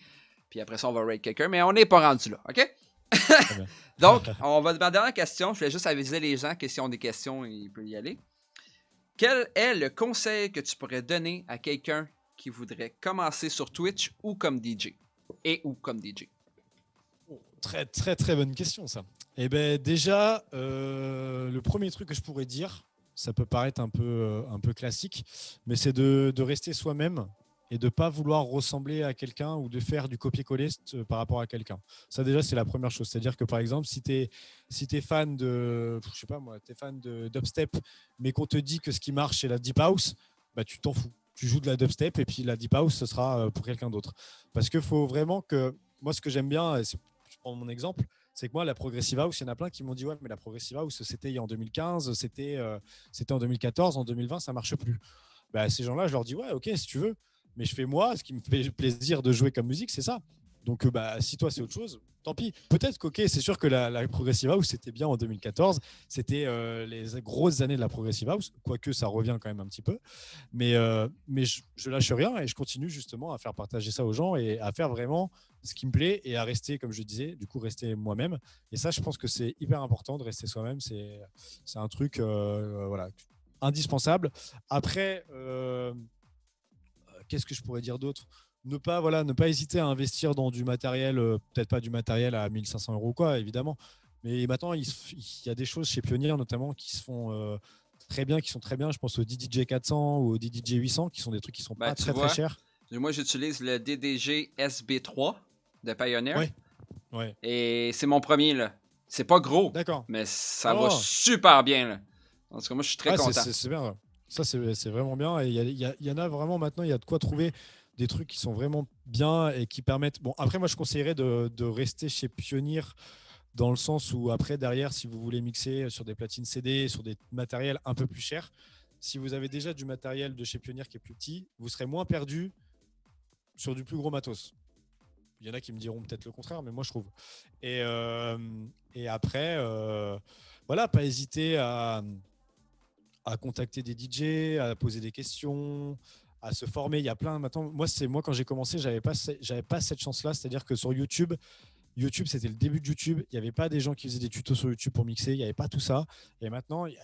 [SPEAKER 2] Puis après ça, on va rate quelqu'un, mais on n'est pas rendu là, OK?
[SPEAKER 3] Très bien.
[SPEAKER 2] Donc, ma dernière question, je voulais juste aviser les gens que s'ils ont des questions, ils peuvent y aller. Quel est le conseil que tu pourrais donner à quelqu'un qui voudrait commencer sur Twitch ou comme DJ? Ou comme DJ?
[SPEAKER 3] Très, très, très bonne question, ça. Eh ben, déjà, le premier truc que je pourrais dire, ça peut paraître un peu classique, mais c'est de rester soi-même et de ne pas vouloir ressembler à quelqu'un ou de faire du copier-coller par rapport à quelqu'un. Ça, déjà, c'est la première chose. C'est-à-dire que, par exemple, si tu es fan de, je sais pas moi, tu es fan de dubstep, mais qu'on te dit que ce qui marche, c'est la deep house, bah, tu t'en fous. Tu joues de la dubstep et puis la deep house, ce sera pour quelqu'un d'autre. Parce qu'il faut vraiment que... Moi, ce que j'aime bien, je prends mon exemple, c'est que moi, la Progressive House, il y en a plein qui m'ont dit ouais, mais la Progressive House, c'était en 2015, c'était en 2014, en 2020, ça marche plus. Bah, ces gens-là, je leur dis ouais, ok, si tu veux, mais je fais moi, ce qui me fait plaisir de jouer comme musique, c'est ça. Donc, bah, si toi, c'est autre chose, tant pis. Peut-être qu'ok, c'est sûr que la Progressive House, c'était bien en 2014, c'était les grosses années de la Progressive House, quoique ça revient quand même un petit peu. Mais je lâche rien et je continue justement à faire partager ça aux gens et à faire vraiment ce qui me plaît et à rester, comme je disais, du coup, rester moi-même. Et ça, je pense que c'est hyper important de rester soi-même. C'est un truc voilà, indispensable. Après, qu'est-ce que je pourrais dire d'autre ? Ne pas hésiter à investir dans du matériel, peut-être pas du matériel à 1 500 € quoi, évidemment. Mais maintenant, il y a des choses chez Pioneer notamment qui se font très bien, qui sont très bien. Je pense au DDJ 400 ou au DDJ 800 qui sont des trucs qui sont pas très chers.
[SPEAKER 2] Moi, j'utilise le DDG SB3 de Pioneer.
[SPEAKER 3] Ouais.
[SPEAKER 2] Et c'est mon premier, là. C'est pas gros.
[SPEAKER 3] D'accord.
[SPEAKER 2] Mais ça va super bien, là. En tout cas, moi, je suis très content.
[SPEAKER 3] C'est bien. Ça, c'est vraiment bien. Et il y en a vraiment maintenant, il y a de quoi trouver des trucs qui sont vraiment bien et qui permettent. Bon, après, moi, je conseillerais de rester chez Pioneer dans le sens où, après, derrière, si vous voulez mixer sur des platines CD, sur des matériels un peu plus chers, si vous avez déjà du matériel de chez Pioneer qui est plus petit, vous serez moins perdu sur du plus gros matos. Il y en a qui me diront peut-être le contraire, mais moi, je trouve. Et après, voilà, pas hésiter à contacter des DJ, à poser des questions, à se former. Il y a plein maintenant. Moi quand j'ai commencé, j'avais pas cette chance-là. C'est-à-dire que sur YouTube, c'était le début de YouTube. Il n'y avait pas des gens qui faisaient des tutos sur YouTube pour mixer. Il n'y avait pas tout ça. Et maintenant, il y a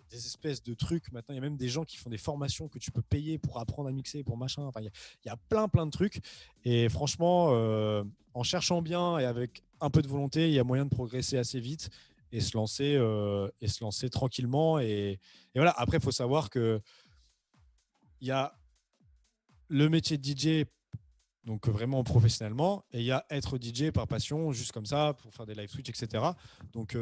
[SPEAKER 3] des espèces de trucs. Maintenant, il y a même des gens qui font des formations que tu peux payer pour apprendre à mixer, pour machin. Enfin, il y a plein de trucs. Et franchement, en cherchant bien et avec un peu de volonté, il y a moyen de progresser assez vite et se lancer tranquillement. Et voilà. Après, il faut savoir que il y a le métier de DJ, donc vraiment professionnellement, et il y a être DJ par passion, juste comme ça, pour faire des live Twitch, etc. Donc,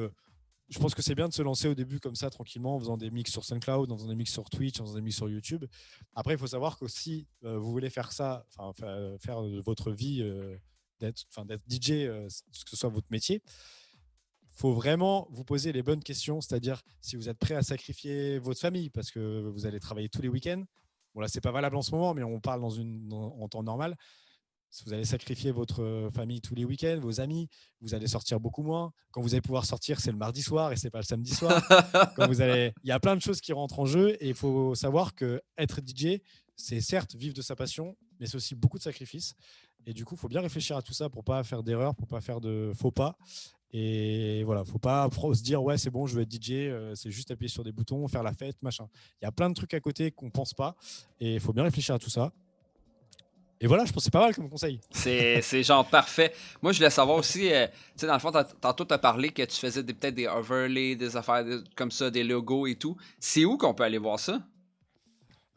[SPEAKER 3] je pense que c'est bien de se lancer au début comme ça, tranquillement, en faisant des mix sur SoundCloud, en faisant des mix sur Twitch, en faisant des mix sur YouTube. Après, il faut savoir que si vous voulez faire ça, faire de votre vie, d'être DJ, que ce soit votre métier, il faut vraiment vous poser les bonnes questions, c'est-à-dire si vous êtes prêt à sacrifier votre famille parce que vous allez travailler tous les week-ends. Bon, là, ce n'est pas valable en ce moment, mais on parle en temps normal. Si vous allez sacrifier votre famille tous les week-ends, vos amis, vous allez sortir beaucoup moins. Quand vous allez pouvoir sortir, c'est le mardi soir et ce n'est pas le samedi soir. Il y a plein de choses qui rentrent en jeu et il faut savoir qu'être DJ, c'est certes vivre de sa passion, mais c'est aussi beaucoup de sacrifices. Et du coup, il faut bien réfléchir à tout ça pour ne pas faire d'erreurs, pour ne pas faire de faux pas. Et voilà, faut pas se dire ouais c'est bon, je vais être DJ, c'est juste appuyer sur des boutons, faire la fête, machin. Il y a plein de trucs à côté qu'on pense pas et il faut bien réfléchir à tout ça. Et voilà, je pense que c'est pas mal comme conseil.
[SPEAKER 2] C'est genre parfait. Moi, je voulais savoir aussi, tu sais, dans le fond, tantôt tu as parlé que tu faisais peut-être des overlays, des affaires comme ça, des logos et tout. C'est où qu'on peut aller voir ça?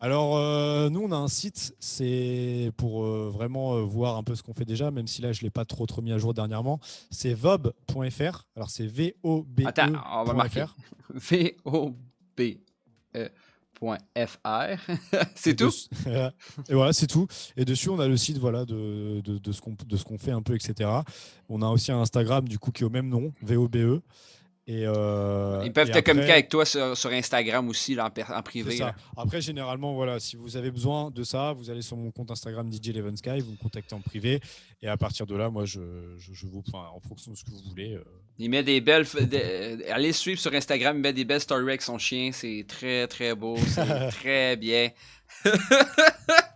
[SPEAKER 3] Alors, nous, on a un site, c'est pour vraiment voir un peu ce qu'on fait déjà, même si là, je ne l'ai pas trop mis à jour dernièrement. C'est vob.fr. Alors, c'est VOBE.fr.
[SPEAKER 2] Attends, on va marquer. VOBE.fr. C'est tout?
[SPEAKER 3] Et voilà, c'est tout. Et dessus, on a le site voilà, de ce qu'on fait un peu, etc. On a aussi un Instagram, du coup, qui est au même nom, VOBE. Et,
[SPEAKER 2] Ils peuvent
[SPEAKER 3] et
[SPEAKER 2] te communiquer
[SPEAKER 3] après,
[SPEAKER 2] avec toi sur Instagram aussi, là, en
[SPEAKER 3] c'est
[SPEAKER 2] privé.
[SPEAKER 3] ça.
[SPEAKER 2] Là.
[SPEAKER 3] Après, généralement, voilà, si vous avez besoin de ça, vous allez sur mon compte Instagram DJ Eleven Sky, vous me contactez en privé. Et à partir de là, moi, je vous, enfin, en fonction de ce que vous voulez.
[SPEAKER 2] Il met des belles.
[SPEAKER 3] Je peux-
[SPEAKER 2] Allez suivre sur Instagram, il met des belles stories avec son chien. C'est très, très beau. C'est très bien.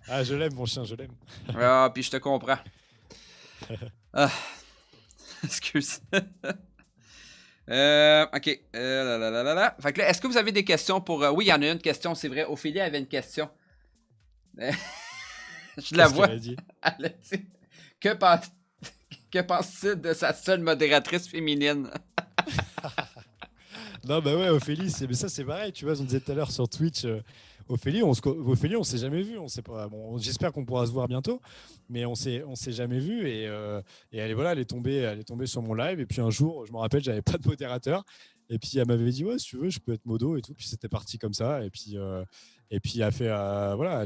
[SPEAKER 3] Ah, je l'aime, mon chien, je l'aime.
[SPEAKER 2] Ah, puis je te comprends. Ah, excuse. Ok. Fait que là, est-ce que vous avez des questions pour. Oui, il y en a une question, c'est vrai. Ophélie avait une question. Je la
[SPEAKER 3] Qu'est-ce
[SPEAKER 2] vois.
[SPEAKER 3] qu'elle a dit?
[SPEAKER 2] Elle a dit, Que pense- que pense-t-il de sa seule modératrice féminine?
[SPEAKER 3] Non, bah ouais, Ophélie, mais ça, c'est pareil. Tu vois, on disait tout à l'heure sur Twitch, Ophélie, Ophélie, on s'est jamais vu. On sait pas. Bon, j'espère qu'on pourra se voir bientôt, mais on s'est jamais vu. Et elle, voilà, elle est tombée sur mon live. Et puis un jour, je me rappelle, j'avais pas de modérateur. Et puis elle m'avait dit, ouais, si tu veux, je peux être modo et tout. Puis c'était parti comme ça. Et puis elle a fait, voilà,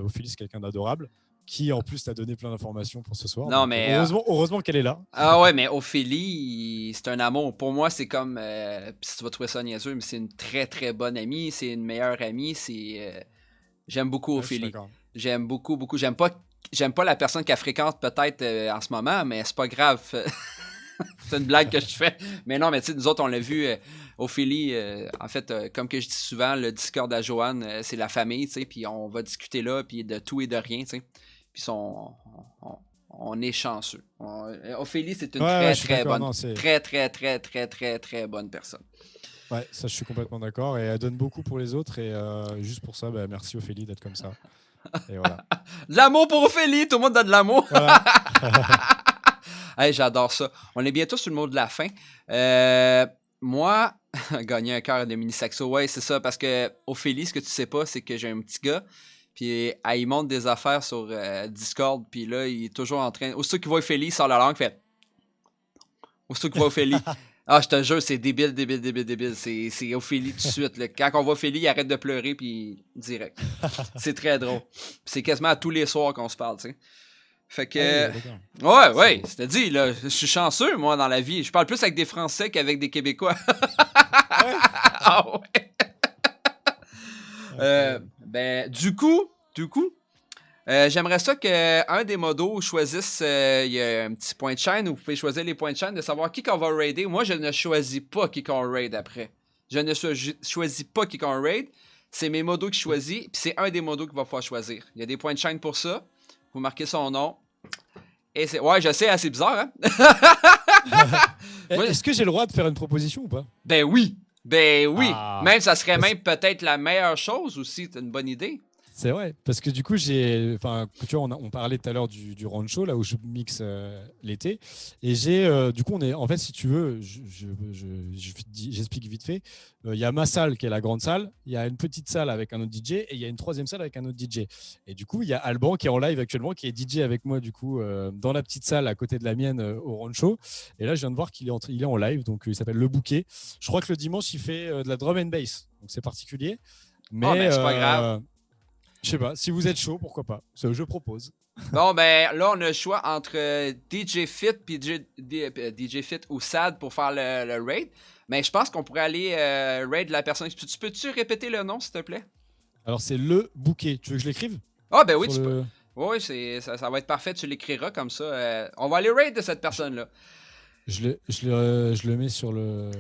[SPEAKER 3] Ophélie, c'est quelqu'un d'adorable qui en plus t'a donné plein d'informations pour ce soir.
[SPEAKER 2] Non,
[SPEAKER 3] Donc
[SPEAKER 2] mais.
[SPEAKER 3] heureusement qu'elle est là.
[SPEAKER 2] Ah ouais, mais Ophélie, c'est un amour. Pour moi, c'est comme. Pis tu vas trouver ça niaiseux, mais c'est une très très bonne amie. C'est une meilleure amie. J'aime beaucoup
[SPEAKER 3] Ouais, je suis
[SPEAKER 2] Ophélie.
[SPEAKER 3] d'accord.
[SPEAKER 2] J'aime beaucoup, beaucoup. J'aime pas la personne qu'elle fréquente peut-être en ce moment, mais c'est pas grave. C'est une blague que je fais. Mais non, mais tu sais, nous autres, on l'a vu, Ophélie, en fait, comme que je dis souvent, le Discord à Joanne, c'est la famille, tu sais, puis on va discuter là, puis de tout et de rien, tu sais. Puis on est chanceux. Ophélie, c'est une
[SPEAKER 3] Ouais,
[SPEAKER 2] très,
[SPEAKER 3] je suis
[SPEAKER 2] très
[SPEAKER 3] d'accord.
[SPEAKER 2] bonne,
[SPEAKER 3] Non, c'est.
[SPEAKER 2] très, très, très, très, très, très bonne personne.
[SPEAKER 3] Ouais, ça, je suis complètement d'accord. Et elle donne beaucoup pour les autres. Et juste pour ça, bah, merci Ophélie d'être comme ça. Et voilà.
[SPEAKER 2] De l'amour pour Ophélie, tout le monde donne de l'amour.
[SPEAKER 3] Voilà.
[SPEAKER 2] Hey, j'adore ça. On est bientôt sur le mot de la fin. Moi, gagner un cœur de mini saxo, ouais, c'est ça, parce que Ophélie, ce que tu sais pas, c'est que j'ai un petit gars, puis il monte des affaires sur Discord, puis là, il est toujours en train. Aussitôt qu'il voit Ophélie, il sort la langue, fait. Aussitôt qu'il voit Ophélie. Ah, je te jure, c'est débile, débile, débile, débile. C'est Ophélie tout de suite. Là. Quand on voit Ophélie, il arrête de pleurer, puis direct. C'est très drôle. Puis c'est quasiment à tous les soirs qu'on se parle, tu sais. Fait que.
[SPEAKER 3] Ah oui, d'accord.
[SPEAKER 2] Ouais, c'est-à-dire, là, je suis chanceux, moi, dans la vie. Je parle plus avec des Français qu'avec des Québécois.
[SPEAKER 3] Ouais.
[SPEAKER 2] Ah ouais.
[SPEAKER 3] Incroyable.
[SPEAKER 2] Ben, du coup, j'aimerais ça qu'un des modos choisisse, il y a un petit point de chaîne où vous pouvez choisir les points de chaîne de savoir qui qu'on va raider. Moi, je ne choisis pas qui qu'on raid après. Je ne choisis pas qui qu'on raid. C'est mes modos qui choisissent, puis c'est un des modos qu'il va falloir choisir. Il y a des points de chaîne pour ça. Vous marquez son nom. Et c'est... Ouais, je sais, c'est bizarre, hein?
[SPEAKER 3] Est-ce que j'ai le droit de faire une proposition ou pas?
[SPEAKER 2] Ben oui.
[SPEAKER 3] Ah.
[SPEAKER 2] Même, ça serait
[SPEAKER 3] Parce-
[SPEAKER 2] même peut-être la meilleure chose aussi. C'est une bonne idée.
[SPEAKER 3] C'est vrai, parce que du coup, tu vois, on parlait tout à l'heure du rancho, là où je mixe l'été. Et du coup, en fait, si tu veux, j'explique vite fait. Il y a ma salle qui est la grande salle, il y a une petite salle avec un autre DJ, et il y a une troisième salle avec un autre DJ. Et du coup, il y a Alban qui est en live actuellement, qui est DJ avec moi, du coup, dans la petite salle à côté de la mienne au rancho. Et là, je viens de voir il est en live, donc il s'appelle Le Bouquet. Je crois que le dimanche, il fait de la drum and bass, donc c'est particulier. Mais
[SPEAKER 2] Ben, c'est pas grave.
[SPEAKER 3] je sais pas, si vous êtes chaud, pourquoi pas. Je propose.
[SPEAKER 2] Bon, ben là, on a le choix entre DJ Fit puis DJ Fit ou Sad pour faire le raid. Mais je pense qu'on pourrait aller raid la personne. Peux-tu répéter le nom, s'il te plaît?
[SPEAKER 3] Alors, c'est Le Bouquet. Tu veux que je l'écrive?
[SPEAKER 2] Ah, ben oui,
[SPEAKER 3] Sur
[SPEAKER 2] tu peux.
[SPEAKER 3] le-
[SPEAKER 2] Oui, ça va être parfait. Tu l'écriras comme ça. On va aller raid de cette personne-là.
[SPEAKER 3] je le mets sur le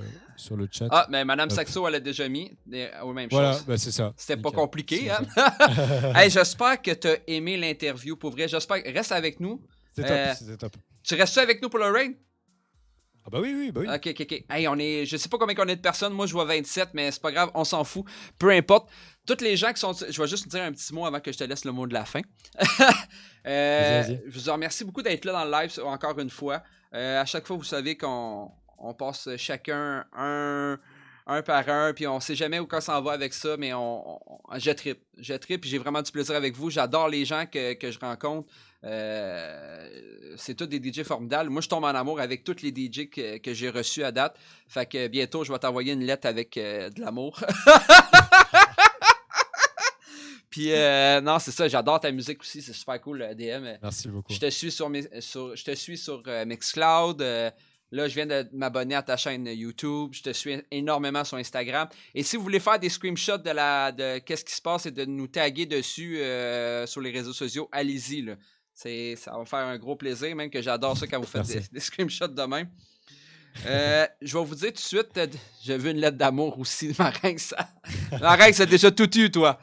[SPEAKER 3] chat.
[SPEAKER 2] Ah, mais Madame
[SPEAKER 3] Hop.
[SPEAKER 2] Saxo, elle a déjà mis. Oui, même
[SPEAKER 3] Voilà,
[SPEAKER 2] chose.
[SPEAKER 3] bah, c'est ça.
[SPEAKER 2] C'était pas
[SPEAKER 3] Nickel.
[SPEAKER 2] compliqué,
[SPEAKER 3] C'est
[SPEAKER 2] hein?
[SPEAKER 3] ça.
[SPEAKER 2] Hey, j'espère que t'as aimé l'interview. Pour vrai, j'espère. Reste avec nous.
[SPEAKER 3] C'était top.
[SPEAKER 2] Tu restes avec nous pour le raid?
[SPEAKER 3] Ah bah oui, bah oui.
[SPEAKER 2] Ok. Hey, je sais pas combien on est de personnes. Moi, je vois 27, mais c'est pas grave, on s'en fout. Peu importe. Toutes les gens qui sont. Je vais juste dire un petit mot avant que je te laisse le mot de la fin.
[SPEAKER 3] Vas-y.
[SPEAKER 2] Je vous remercie beaucoup d'être là dans le live encore une fois. À chaque fois, vous savez qu'on passe chacun un par un, puis on sait jamais où on s'en va avec ça, mais je trippe, puis j'ai vraiment du plaisir avec vous. J'adore les gens que je rencontre. C'est tous des DJ formidables. Moi, je tombe en amour avec tous les DJ que j'ai reçus à date. Fait que bientôt, je vais t'envoyer une lettre avec de l'amour. Puis non, c'est ça, j'adore ta musique aussi, c'est super cool, DM.
[SPEAKER 3] Merci beaucoup.
[SPEAKER 2] Je te suis sur Mixcloud. Là, je viens de m'abonner à ta chaîne YouTube. Je te suis énormément sur Instagram. Et si vous voulez faire des screenshots de qu'est-ce qui se passe et de nous taguer dessus sur les réseaux sociaux, allez-y. Là. Ça va faire un gros plaisir, même que j'adore ça quand vous faites des screenshots de même. Je vais vous dire tout de suite, j'ai vu une lettre d'amour aussi. Marinx, ça a déjà tout eu, toi.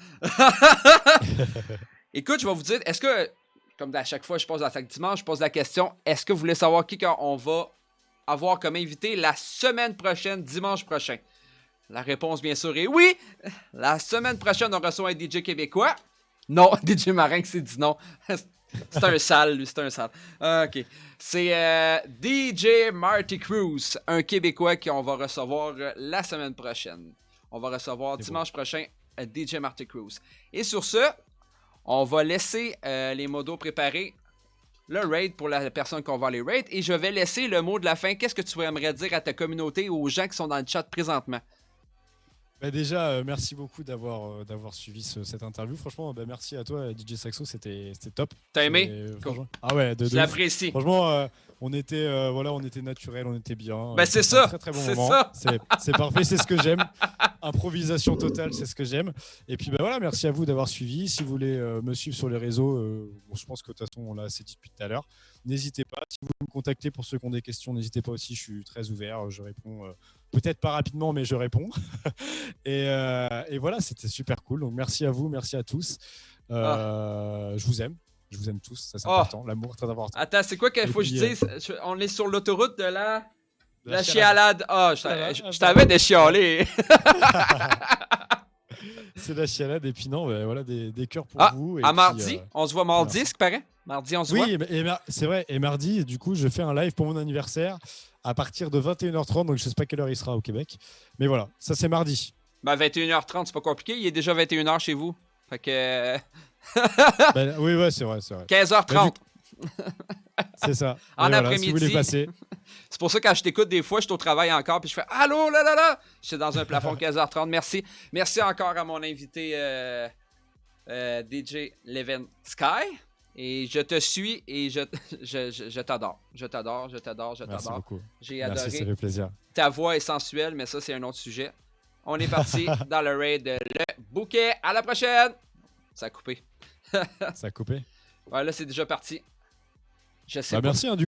[SPEAKER 2] Écoute, je vais vous dire, est-ce que, comme à chaque fois je pose à chaque dimanche, je pose la question, est-ce que vous voulez savoir qui on va avoir comme invité la semaine prochaine, dimanche prochain? La réponse, bien sûr, est oui. La semaine prochaine, on reçoit un DJ québécois. Non, DJ Marinx s'est dit non. C'est un sale, lui, c'est un sale. OK. C'est DJ Marty Cruz, un Québécois qu'on va recevoir la semaine prochaine. On va recevoir dimanche prochain DJ Marty Cruz. Et sur ce, on va laisser les modos préparer le raid pour la personne qu'on va aller raid. Et je vais laisser le mot de la fin. Qu'est-ce que tu aimerais dire à ta communauté ou aux gens qui sont dans le chat présentement?
[SPEAKER 3] Bah déjà, merci beaucoup d'avoir suivi cette interview. Franchement, merci à toi, DJ Saxo, c'était top.
[SPEAKER 2] T'as aimé?
[SPEAKER 3] Cool. Ah ouais,
[SPEAKER 2] je l'apprécie.
[SPEAKER 3] Franchement, on était naturel, on était bien.
[SPEAKER 2] C'est ça.
[SPEAKER 3] Un très très bon moment. C'est parfait, c'est ce que j'aime. Improvisation totale, c'est ce que j'aime. Et puis voilà, merci à vous d'avoir suivi. Si vous voulez me suivre sur les réseaux, je pense que de toute façon on l'a assez dit depuis tout à l'heure. N'hésitez pas. Si vous voulez me contacter pour ceux qui ont des questions, n'hésitez pas aussi. Je suis très ouvert. Je réponds peut-être pas rapidement, mais je réponds. et voilà, c'était super cool. Donc merci à vous, merci à tous. Je vous aime. Je vous aime tous, ça c'est important. L'amour est très important.
[SPEAKER 2] Attends, c'est quoi qu'il faut que je dise? On est sur l'autoroute de la chialade. Je t'avais déchialé.
[SPEAKER 3] C'est la chialade. Et puis non, voilà, des cœurs pour vous. Et
[SPEAKER 2] à mardi, on se voit mardi, ce qui paraît. Mardi, on se voit.
[SPEAKER 3] Oui, c'est vrai. Et mardi, du coup, je fais un live pour mon anniversaire à partir de 21h30. Donc je sais pas quelle heure il sera au Québec. Mais voilà, ça c'est mardi.
[SPEAKER 2] 21h30, c'est pas compliqué. Il est déjà 21h chez vous. Fait que...
[SPEAKER 3] oui, ouais, c'est vrai.
[SPEAKER 2] 15h30.
[SPEAKER 3] C'est ça.
[SPEAKER 2] En après-midi.
[SPEAKER 3] Si vous voulez passer.
[SPEAKER 2] C'est pour ça que quand je t'écoute, des fois, je suis au travail encore, puis je fais « Allô, là, là, là! » Je suis dans un plafond 15h30. Merci. Merci encore à mon invité DJ Leven Sky. Et je te suis et je t'adore. Je t'adore.
[SPEAKER 3] Merci beaucoup.
[SPEAKER 2] J'ai adoré.
[SPEAKER 3] Merci, ça fait plaisir.
[SPEAKER 2] Ta voix est sensuelle, mais ça, c'est un autre sujet. On est parti dans le raid Le Bouquet. À la prochaine! Ça a coupé.
[SPEAKER 3] Ça a coupé?
[SPEAKER 2] Ouais, là, c'est déjà parti. Je sais pas.
[SPEAKER 3] Merci, du